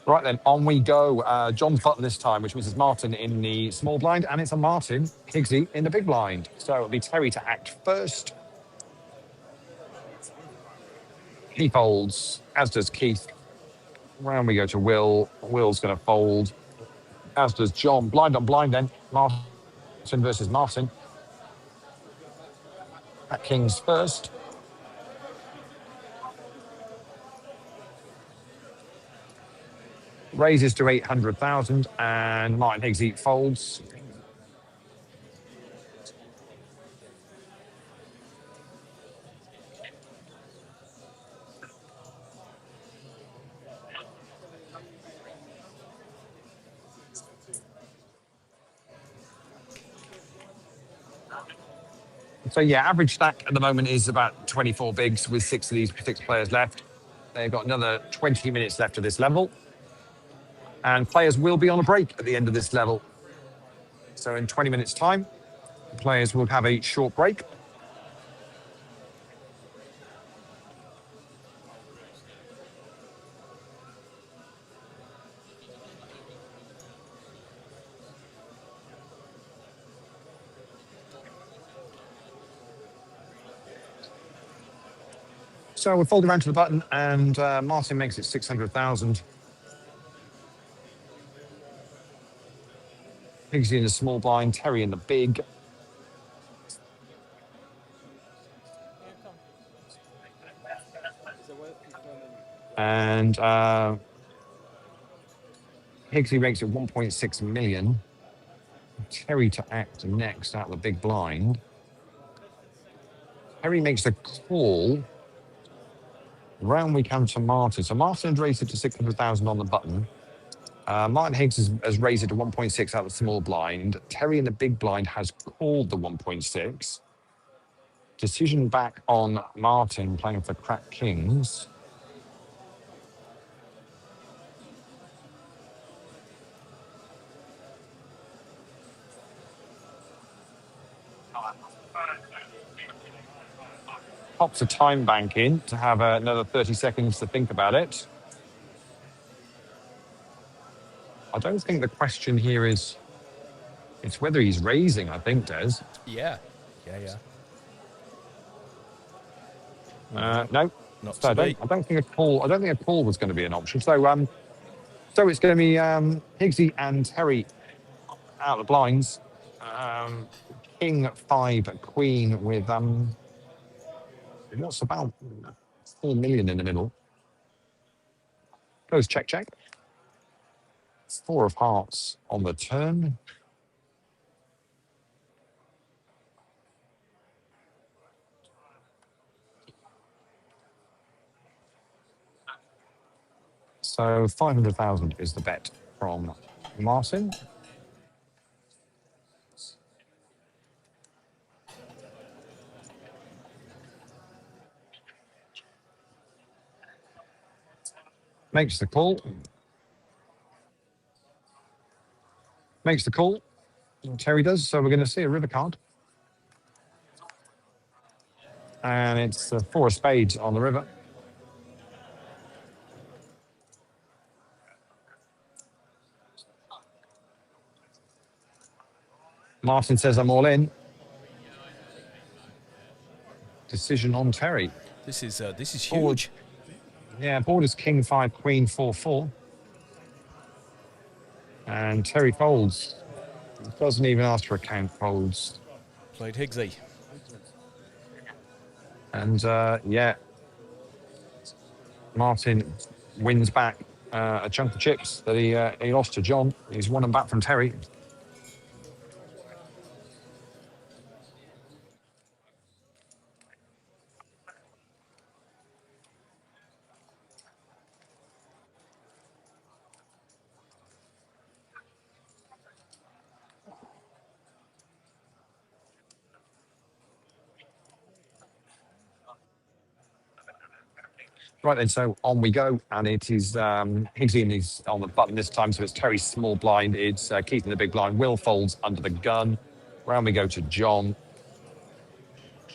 Right then, on we go. John's button this time, which means Martin in the small blind, and it's a Martin Higgsy in the big blind. So it'll be Terry to act first. He folds, as does Keith. Round we go to Will. Will's going to fold, as does John. Blind on blind then. Martin versus Martin. At King's first. Raises to 800,000, and Martin Higgsy folds. So yeah, average stack at the moment is about 24 bigs with six players left. They've got another 20 minutes left of this level. And players will be on a break at the end of this level. So in 20 minutes time, players will have a short break. So we'll fold around to the button, and Martin makes it 600,000. Higgsy in the small blind, Terry in the big. And Higgsy makes it 1.6 million. Terry to act next out of the big blind. Terry makes the call. Round we come to Martin. So Martin has raised it to 600,000 on the button. Martin Higgs has raised it to 1.6 out of the small blind. Terry in the big blind has called the 1.6. Decision back on Martin playing for Crack Kings. Pops a time bank in to have another 30 seconds to think about it. I don't think the question here is, it's whether he's raising, I think, Des. Yeah. No. Not So to be. I don't think a call was going to be an option. So it's going to be Higgsy and Terry out of the blinds. King 5 Queen with what's about 4 million in the middle. Goes check. 4 of hearts on the turn. So 500,000 is the bet from Martin. Makes the call. Terry does. So we're going to see a river card. And it's 4 of spades on the river. Martin says, I'm all in. Decision on Terry. This is huge. Board is King 5 Queen 4-4. And Terry folds. Doesn't even ask for a count, folds. Played Higgsy. And Martin wins back a chunk of chips that he lost to John. He's won them back from Terry. Right then, so on we go, and it is Higgsy on the button this time, so it's Terry's small blind, it's Keith in the big blind, Will folds under the gun. Round we go to John,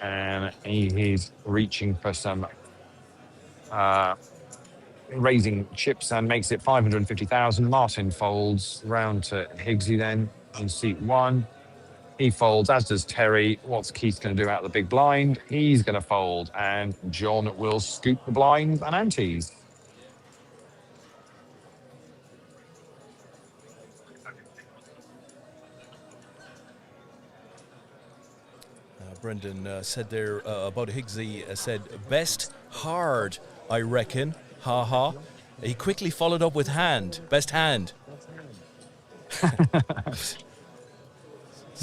and he is reaching for some raising chips and makes it 550,000. Martin folds round to Higgsy then in seat 1. He folds, as does Terry. What's Keith going to do out of the big blind? He's going to fold, and John will scoop the blinds and antes. Brendan said there about Higgsy, said, best hard, I reckon. Ha ha. He quickly followed up with hand. Best hand.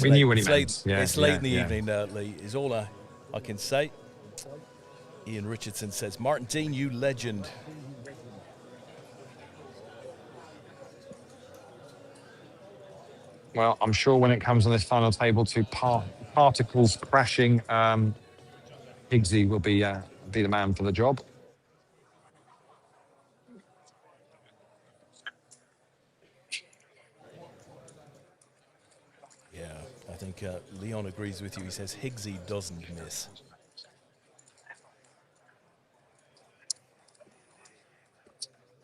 We knew what he it's meant. Late, Yeah, it's late in the yeah. evening, Leigh, is all I can say. Ian Richardson says, Martin Dean, you legend. Well, I'm sure when it comes on this final table to particles crashing, Higgsy will be the man for the job. Yeah, I think Leon agrees with you. He says Higgsy doesn't miss.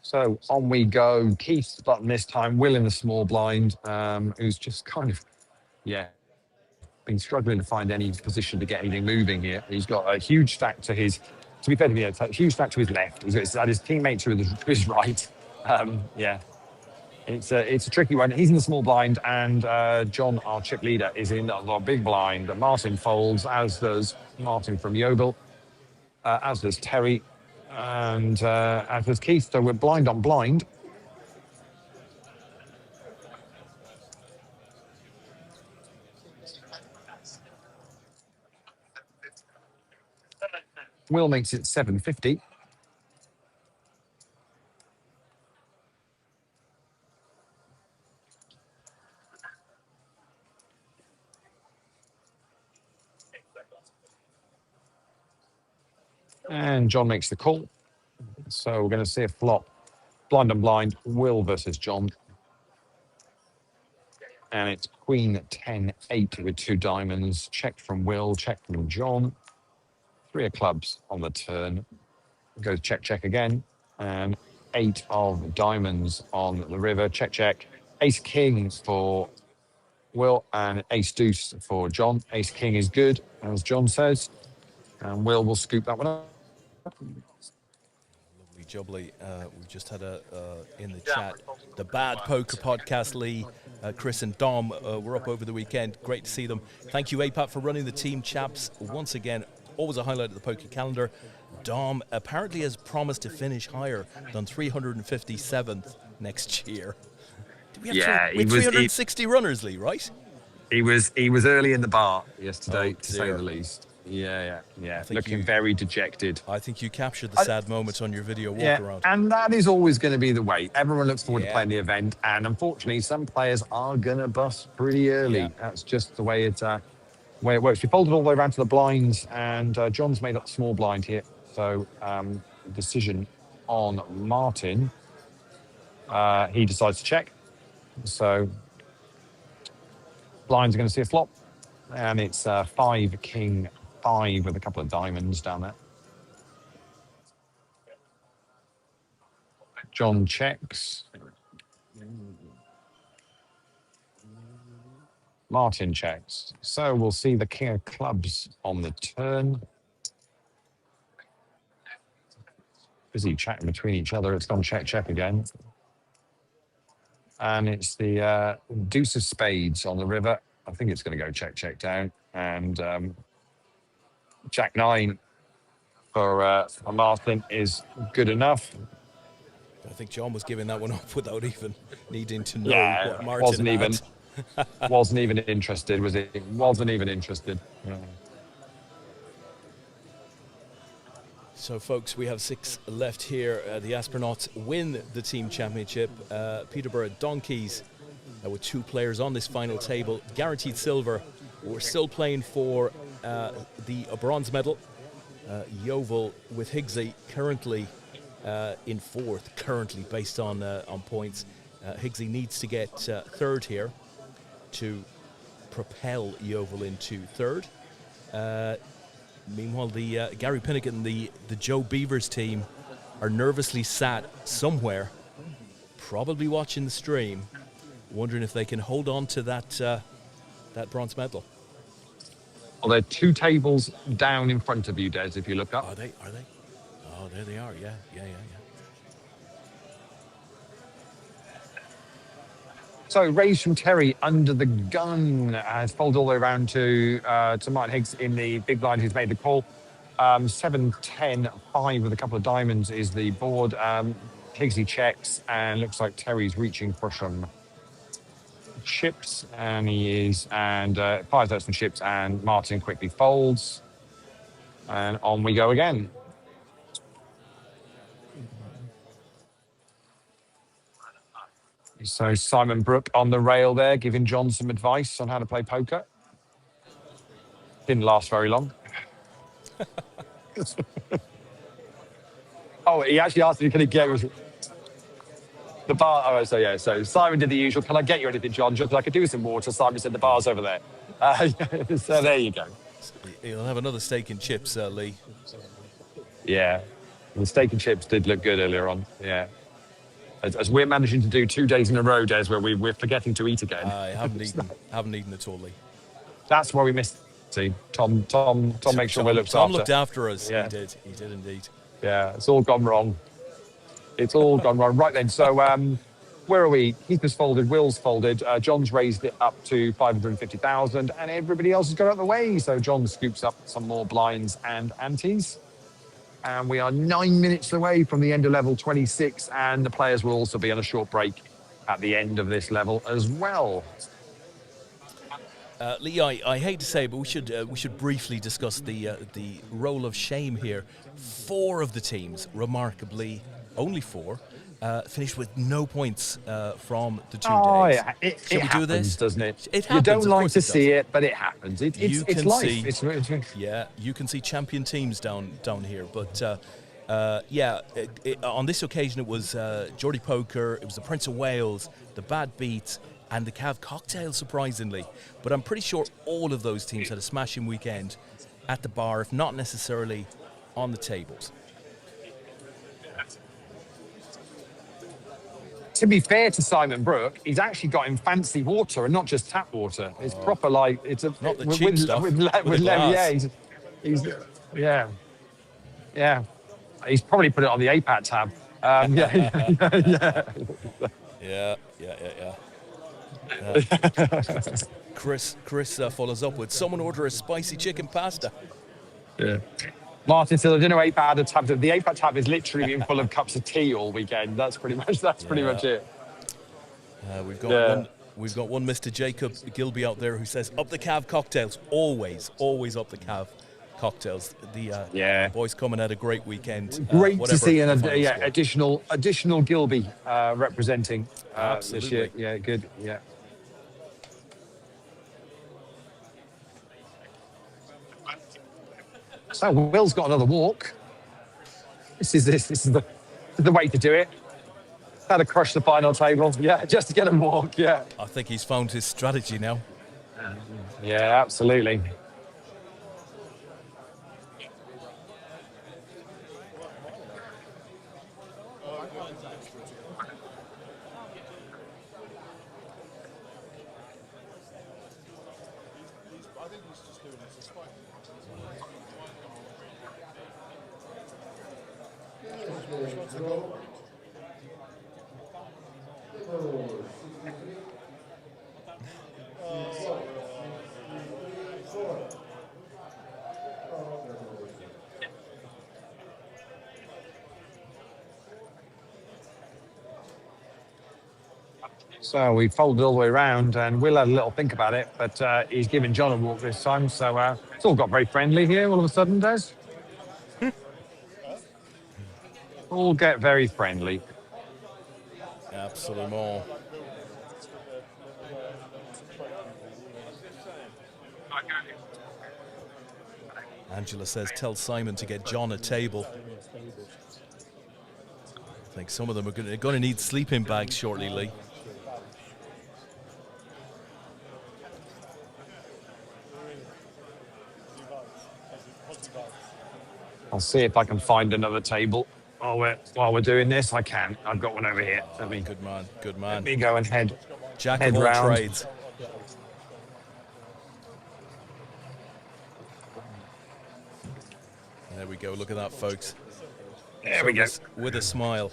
So on we go. Keith's button this time. Will in the small blind, who's just kind of, been struggling to find any position to get anything moving here. He's got a huge stack to his, to be fair to me, a huge stack to his left. He's got his teammate to his right. It's a tricky one. He's in the small blind, and John, our chip leader, is in the big blind. Martin folds, as does Martin from Yeovil, as does Terry, and as does Keith. So we're blind on blind. Will makes it 750. And John makes the call. So we're going to see a flop. Blind and blind, Will versus John. And it's Queen 10-8 with 2 diamonds. Check from Will, check from John. 3 of clubs on the turn. Goes check, check again. And 8 of diamonds on the river. Check, check. Ace King for Will and Ace Deuce for John. Ace King is good, as John says. And will scoop that one up. Lovely jubbly. We've just had in the chat, the Bad Poker Podcast, Leigh, Chris and Dom were up over the weekend. Great to see them. Thank you, APAT, for running the team chaps once again. Always a highlight of the poker calendar. Dom apparently has promised to finish higher than 357th next year. We have 360 runners, Leigh, right? He was early in the bar yesterday, to say dear. the least. Yeah. Looking very dejected. I think you captured the sad moments on your video walk around. And that is always going to be the way. Everyone looks forward to playing the event, and unfortunately, some players are going to bust pretty early. Yeah. That's just the way it works. We folded all the way around to the blinds, and John's made up the small blind here. So decision on Martin. He decides to check. So blinds are going to see a flop, and it's 5 King 5 with a couple of diamonds down there. John checks. Martin checks. So we'll see the King of Clubs on the turn. Busy chatting between each other. It's gone check, check again. And it's the Deuce of Spades on the river. I think it's going to go check, check down. And Jack 9 for Martin is good enough. I think John was giving that one up without even needing to know what Martin wasn't even interested, was he? Wasn't even interested. Yeah. So, folks, we have 6 left here. The Astronauts win the team championship. Peterborough Donkeys with 2 players on this final table. Guaranteed silver. We're still playing for the bronze medal. Yeovil with Higgsy currently in 4th, currently based on points. Higgsy needs to get 3rd here to propel Yeovil into 3rd. Meanwhile, the Gary Pinnigan, the Joe Beavers team, are nervously sat somewhere, probably watching the stream, wondering if they can hold on to that bronze medal. Well, they're 2 tables down in front of you, Des, if you look up. Are they? Oh, there they are. Yeah. So raise from Terry under the gun has folded all the way around to Martin Higgs in the big blind who's made the call. 7, 10, 5 with a couple of diamonds is the board. Higgsy checks and looks like Terry's reaching for some chips and he is, and fires out some chips and Martin quickly folds. And on we go again. So Simon Brooke on the rail there, giving John some advice on how to play poker. Didn't last very long. Oh, he actually asked me, can he get the bar? Oh, so yeah, so Simon did the usual, can I get you anything, John? Just I could do with some water. Simon said the bar's over there. So there you go. He'll have another steak and chips, Leigh. Yeah, the steak and chips did look good earlier on, yeah. As we're managing to do 2 days in a row, Des, where we're forgetting to eat again. I haven't eaten at all, Leigh. That's why we missed. See, Tom makes sure we're looked Tom after. looked after us. Yeah. He did indeed. Yeah, it's all gone wrong. It's all gone wrong. Right then, so where are we? Keith has folded, Will's folded, John's raised it up to 550,000, and everybody else has got out of the way. So John scoops up some more blinds and antes. And we are 9 minutes away from the end of level 26, and the players will also be on a short break at the end of this level as well. Leigh, I hate to say it, but we should briefly discuss the role of shame here. 4 of the teams, remarkably, only 4, finished with no points from the 2 days. Yeah. It we happens, do this? doesn't it? It You happens, don't of like course to it does. see it, but it happens. It's life. Yeah, you can see champion teams down here, but on this occasion it was Geordie Poker, it was the Prince of Wales, the Bad Beats, and the Cav Cocktail, surprisingly. But I'm pretty sure all of those teams had a smashing weekend at the bar, if not necessarily on the tables. To be fair to Simon Brooke, he's actually got him fancy water and not just tap water. It's proper, like, it's a Not the cheap stuff, with glass. Yeah, yeah. He's probably put it on the APAT tab. Chris follows up with, someone order a spicy chicken pasta. Yeah. Martin said, I don't know APAT had a tab. The APAT tab is literally been full of cups of tea all weekend. That's pretty much it. We've got one Mr. Jacob Gilby out there who says, up the Cav cocktails, always up the Cav cocktails. The boys coming at a great weekend. Great to see additional Gilby representing this year. Yeah, good. Yeah. So Will's got another walk. This is the way to do it. How to crush the final table. Yeah, just to get a walk. Yeah. I think he's found his strategy now. Yeah, absolutely. So we folded all the way around, and Will had a little think about it, but he's giving John a walk this time. So it's all got very friendly here all of a sudden, Des. All get very friendly. Absolument. Angela says, tell Simon to get John a table. I think some of them are going to need sleeping bags shortly, Leigh. I'll see if I can find another table while we're doing this, I can. I've got one over here. Good man, good Let man. me go and head Jack of all round. trades. There we go. Look at that, folks. There we go. With a smile.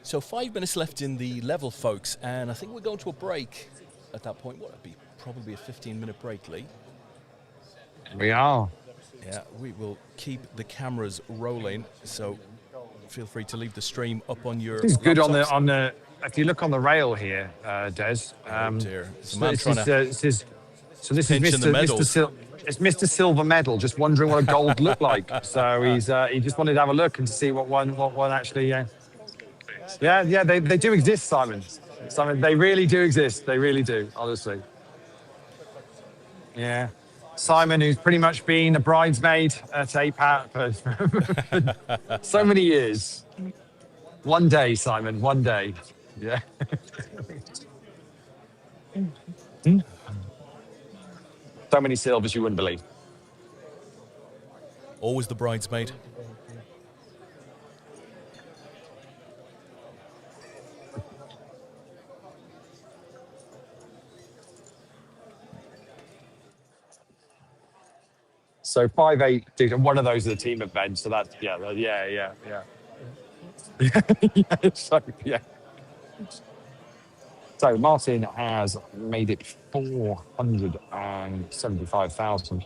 So 5 minutes left in the level, folks, and I think we're going to a break at that point. What would be probably a 15-minute break, Leigh? We are. Yeah, we will keep the cameras rolling, so feel free to leave the stream up on your. This is good laptops. on the. If you look on the rail here, Des. Oh dear, it's a So man this trying is, to this is pinch in the medals. It's Mr. Silver Medal, just wondering what a gold looked like. So he just wanted to have a look and to see what one actually. Yeah, they do exist, Simon. Simon, they really do exist. They really do, honestly. Yeah. Simon, who's pretty much been a bridesmaid at APAT for so many years. One day, Simon, one day. Yeah. So many silvers you wouldn't believe. Always the bridesmaid. So 5-8, dude, and one of those is a team event. So that's yeah. Yeah. So Martin has made it 475,000,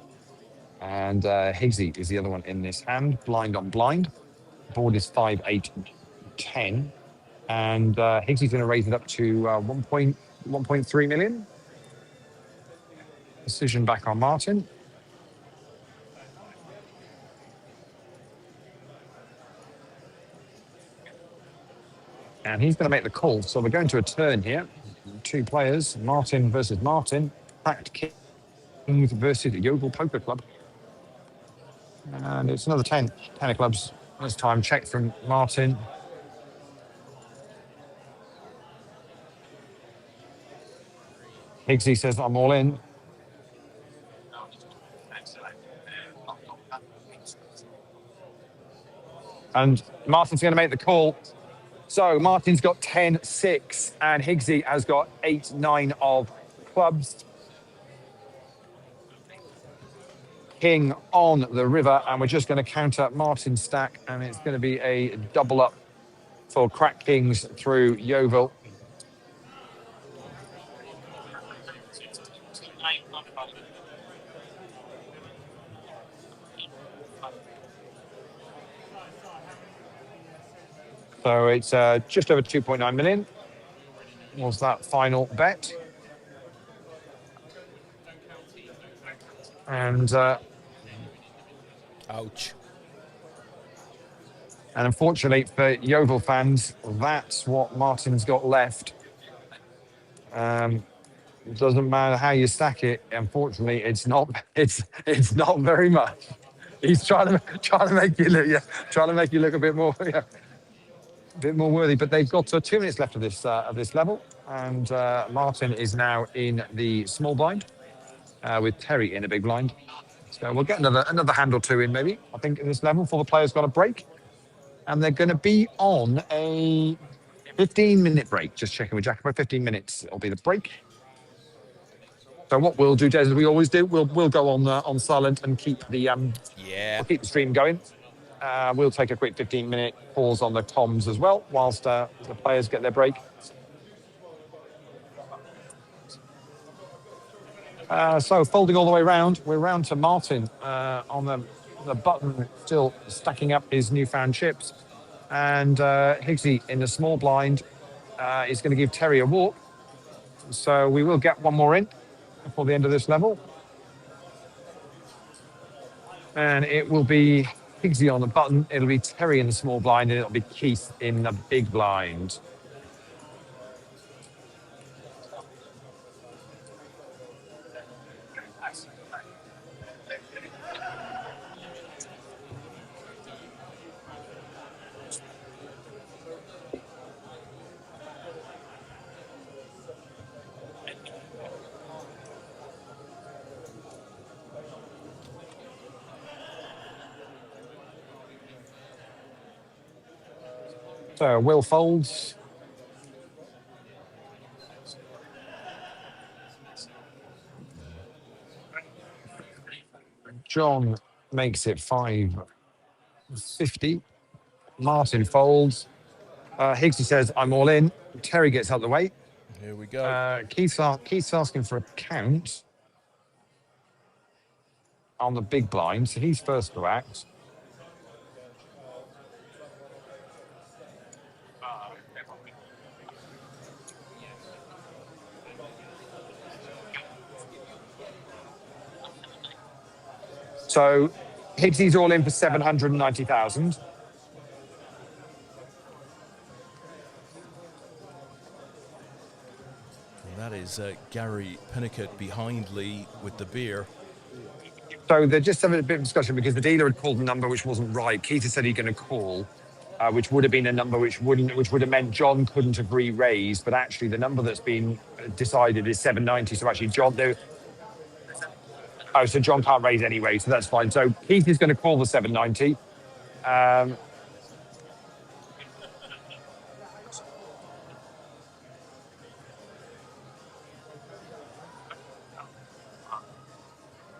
and Higgsy is the other one in this hand. Blind on blind. Board is 5-8-10, and Higgsy's going to raise it up to 1.3 million. Decision back on Martin. And he's going to make the call. So we're going to a turn here. 2 players, Martin versus Martin. Packed Kings versus Yeovil Poker Club. And it's another 10 of clubs. This time check from Martin. Higgsy says, I'm all in. And Martin's going to make the call. So Martin's got 10-6 and Higgsy has got 8-9 of clubs. King on the river, and we're just going to counter Martin's stack, and it's going to be a double up for Crack Kings through Yeovil. So it's just over 2.9 million was that final bet. And ouch. And unfortunately for Yeovil fans, that's what Martin's got left. It doesn't matter how you stack it. Unfortunately, it's not not very much. He's trying to make you look, a bit more, a bit more worthy. But they've got 2 minutes left of this level, and Martin is now in the small blind with Terry in the big blind. So we'll get another hand or two in maybe. I think in this level before the players got a break, and they're going to be on a 15-minute break. Just checking with Jack. About 15 minutes, it'll be the break. So what we'll do, Des, as we always do, we'll go on silent and keep the we'll keep the stream going. We'll take a quick 15-minute pause on the comms as well, whilst the players get their break. So folding all the way around, we're round to Martin on the button, still stacking up his newfound chips, and Higgsy in the small blind is going to give Terry a walk. So we will get one more in before the end of this level. And it will be Higgsy on the button, it'll be Terry in the small blind, and it'll be Keith in the big blind. So Will folds. John makes it 550. Martin folds. Higgsy says, I'm all in. Terry gets out of the way. Here we go. Keith's asking for a count on the big blind, so he's first to act. So Higgsy's all in for 790,000. And that is Gary Pinnicut behind Leigh with the beer. So they're just having a bit of discussion because the dealer had called a number which wasn't right. Keith had said he's going to call, which would have been a number which would have meant John couldn't have re-raised. But actually, the number that's been decided is 790. So actually, so John can't raise anyway. So that's fine. So Keith is going to call the 790.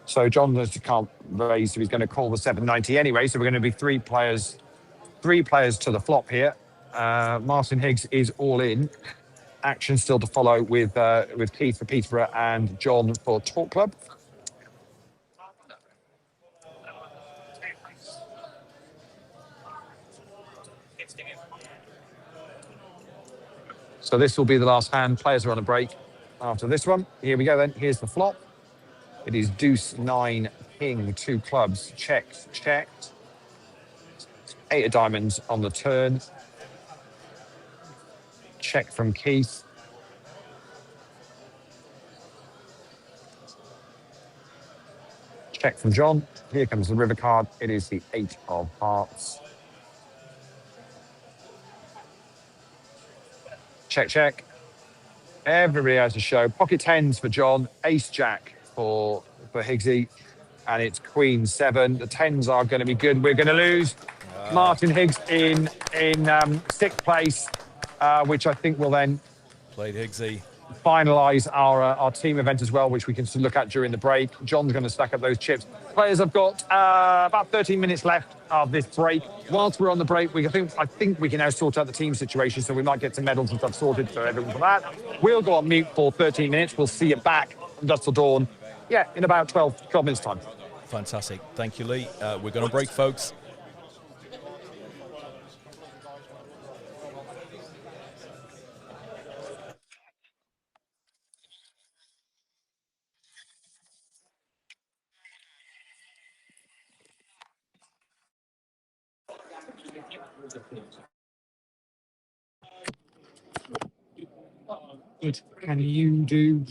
So John can't raise, so he's going to call the 790 anyway. So we're going to be three players to the flop here. Martin Higgs is all in. Action still to follow with Keith for Peterborough and John for Talk Club. So this will be the last hand. Players are on a break after this one. Here we go then. Here's the flop. It is deuce, 9, king, 2 clubs, checked. 8 of diamonds on the turn. Check from Keith. Check from John. Here comes the river card. It is the 8 of hearts. Check. Everybody has a show. Pocket tens for John. Ace jack for Higgsy. And it's queen 7. The tens are going to be good. We're going to lose. Martin Higgs in 6th place, which I think will then Played Higgsy. finalise our team event as well, which we can look at during the break. John's going to stack up those chips. Players have got about 13 minutes left of this break. Whilst we're on the break, I think we can now sort out the team situation, so we might get some medals and stuff sorted for everyone for that. We'll go on mute for 13 minutes. We'll see you back from dusk till dawn. Yeah, in about 12 minutes' time. Fantastic. Thank you, Leigh. We're going to break, folks. Good. Can you do...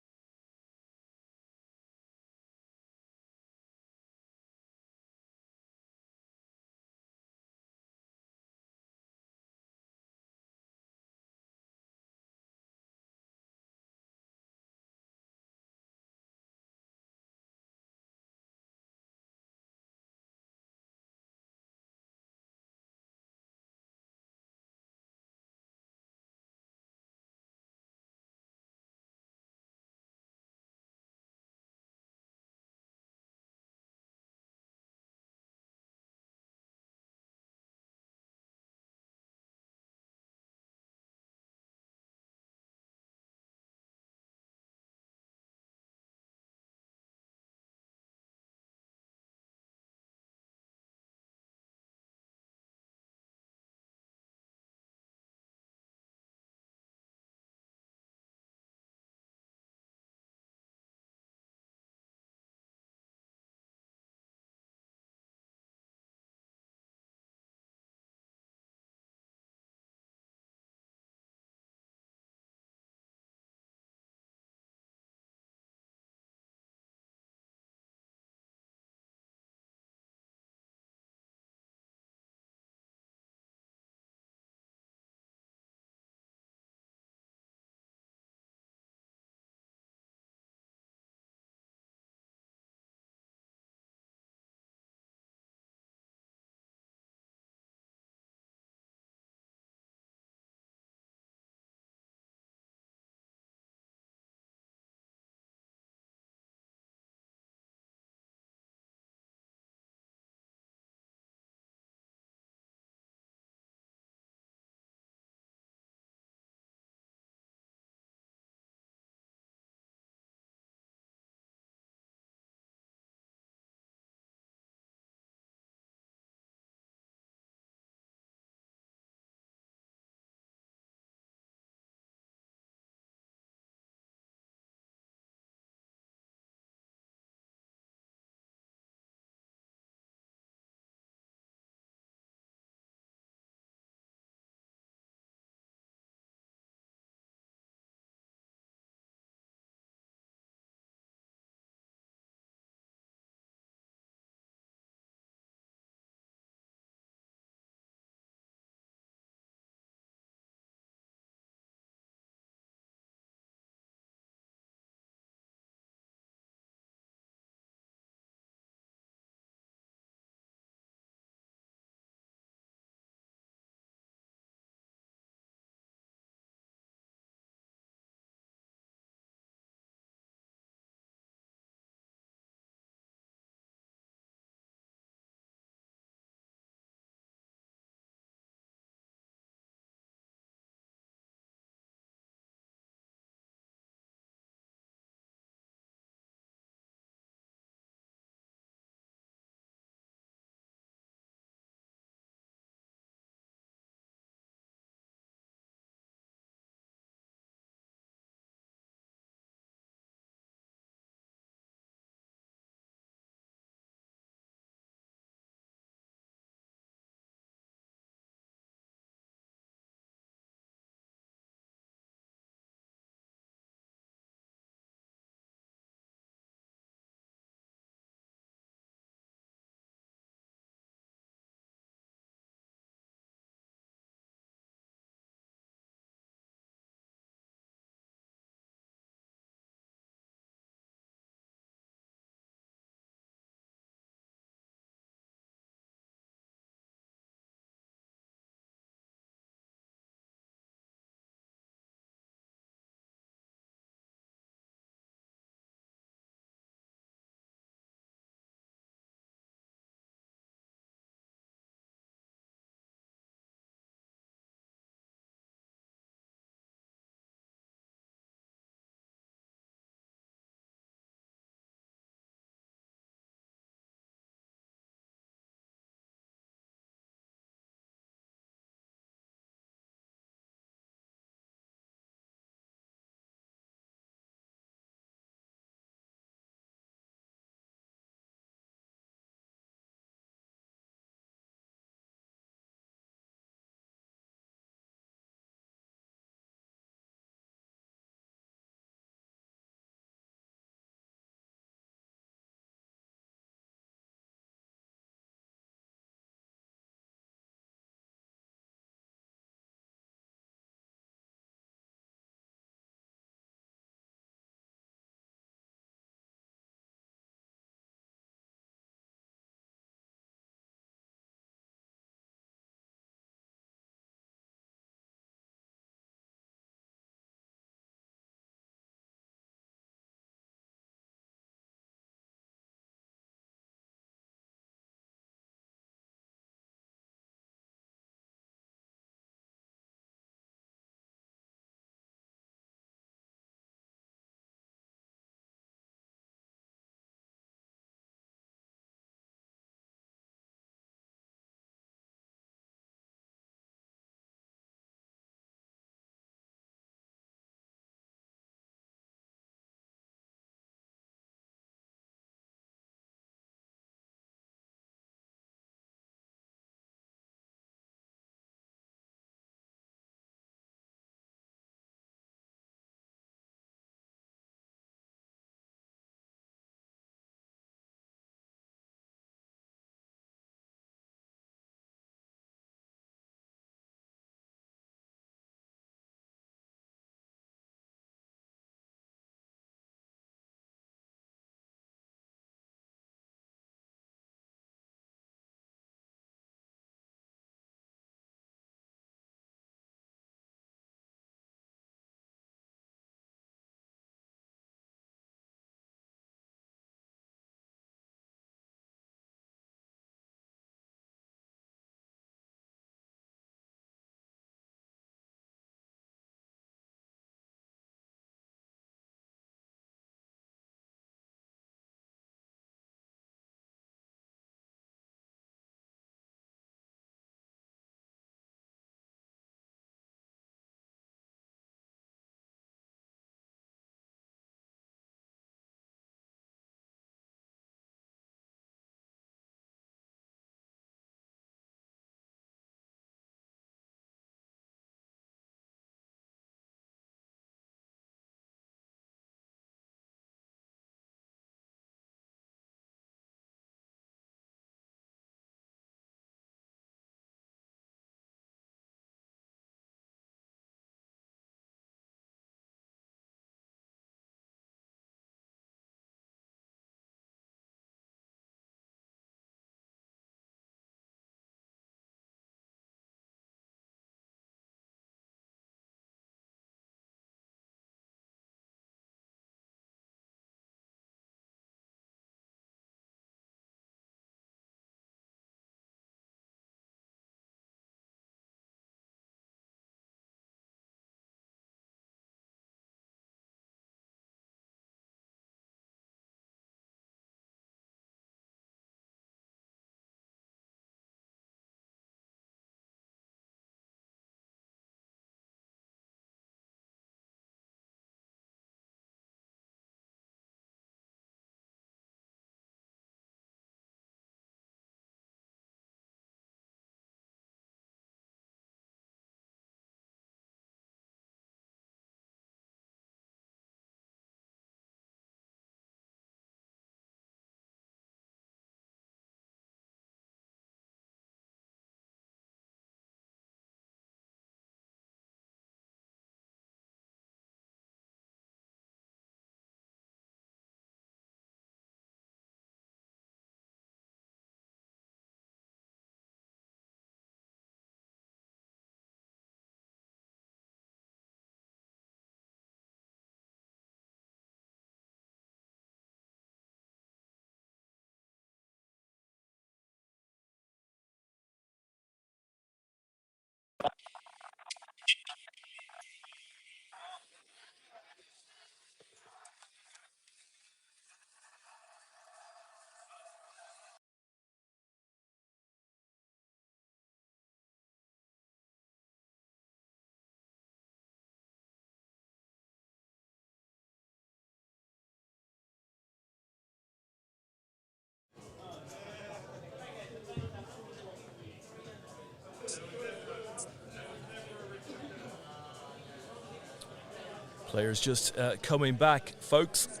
Players just coming back, folks.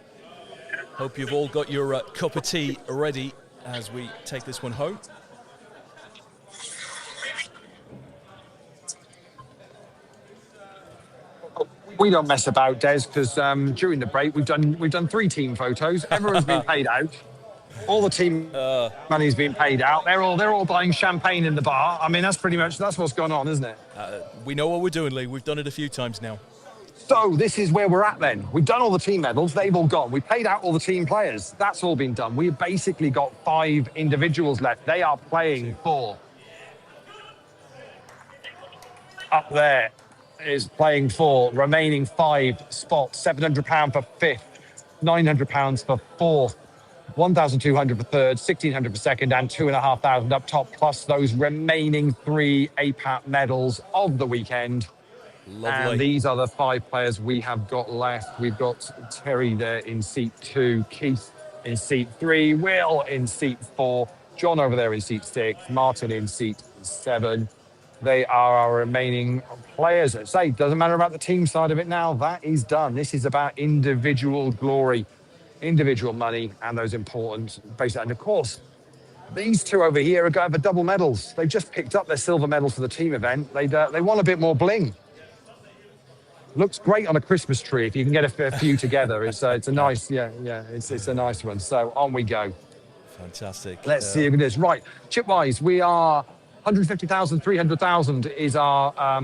Hope you've all got your cup of tea ready as we take this one home. We don't mess about, Des, because during the break we've done 3 team photos. Everyone's been paid out. All the team money's been paid out. They're all buying champagne in the bar. I mean, that's what's going on, isn't it? We know what we're doing, Leigh. We've done it a few times now. So this is where we're at then. We've done all the team medals. They've all gone. We paid out all the team players. That's all been done. We've basically got 5 individuals left. They are playing for. Up there is playing for remaining 5 spots. £700 for 5th, £900 for 4th, 1,200 for 3rd, 1,600 for 2nd, and 2,500 up top, plus those remaining 3 APAT medals of the weekend. Lovely. And these are the 5 players we have got left. We've got Terry there in seat 2, Keith in seat 3, Will in seat 4, John over there in seat 6, Martin in seat 7. They are our remaining players. Say, doesn't matter about the team side of it now. That is done. This is about individual glory, individual money, and those important basic. And of course, these 2 over here are going for double medals. They've just picked up their silver medals for the team event. They want a bit more bling. Looks great on a Christmas tree if you can get a few together. It's a nice, it's a nice one. So on we go. Fantastic. Let's see if it is. Right, chip-wise, we are 150,000, 300,000 is our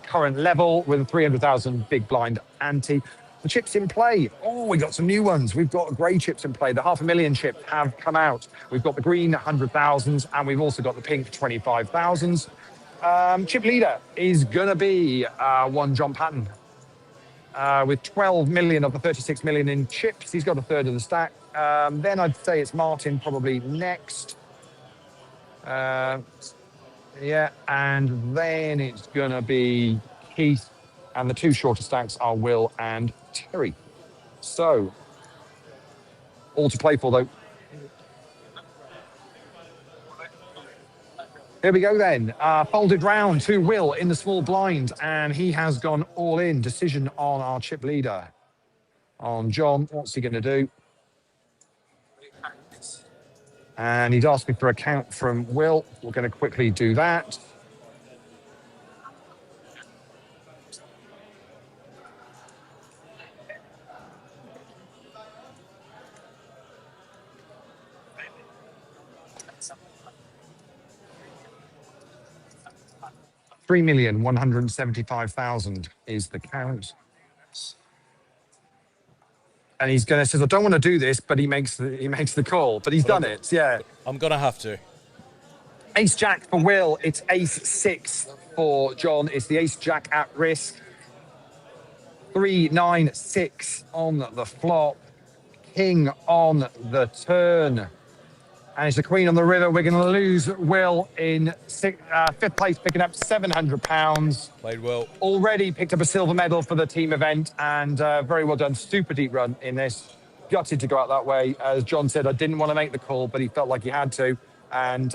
current level with a 300,000 big blind ante. The chips in play. Oh, we got some new ones. We've got grey chips in play. The $500,000 chips have come out. We've got the green 100,000s and we've also got the pink 25,000s. Chip leader is going to be one John Patton with 12 million of the 36 million in chips. He's got a third of the stack. Then I'd say it's Martin probably next. Yeah, and then it's going to be Keith, and the 2 shorter stacks are Will and Terry. So, all to play for, though. Here we go, then. Folded round to Will in the small blind, and he has gone all in. Decision on our chip leader. On John, what's he going to do? And he's asked me for a count from Will. We're going to quickly do that. $3,175,000 is the count. And he's going to says, I don't want to do this, but he makes the call. But he's done it, yeah. I'm going to have to. Ace Jack for Will. It's Ace 6 for John. It's the Ace Jack at risk. 3, 9, 6 on the flop. King on the turn. And it's the Queen on the river. We're going to lose Will in 5th place, picking up £700. Played well. Already picked up a silver medal for the team event, and very well done. Super deep run in this. Gutted to go out that way. As John said, I didn't want to make the call, but he felt like he had to. And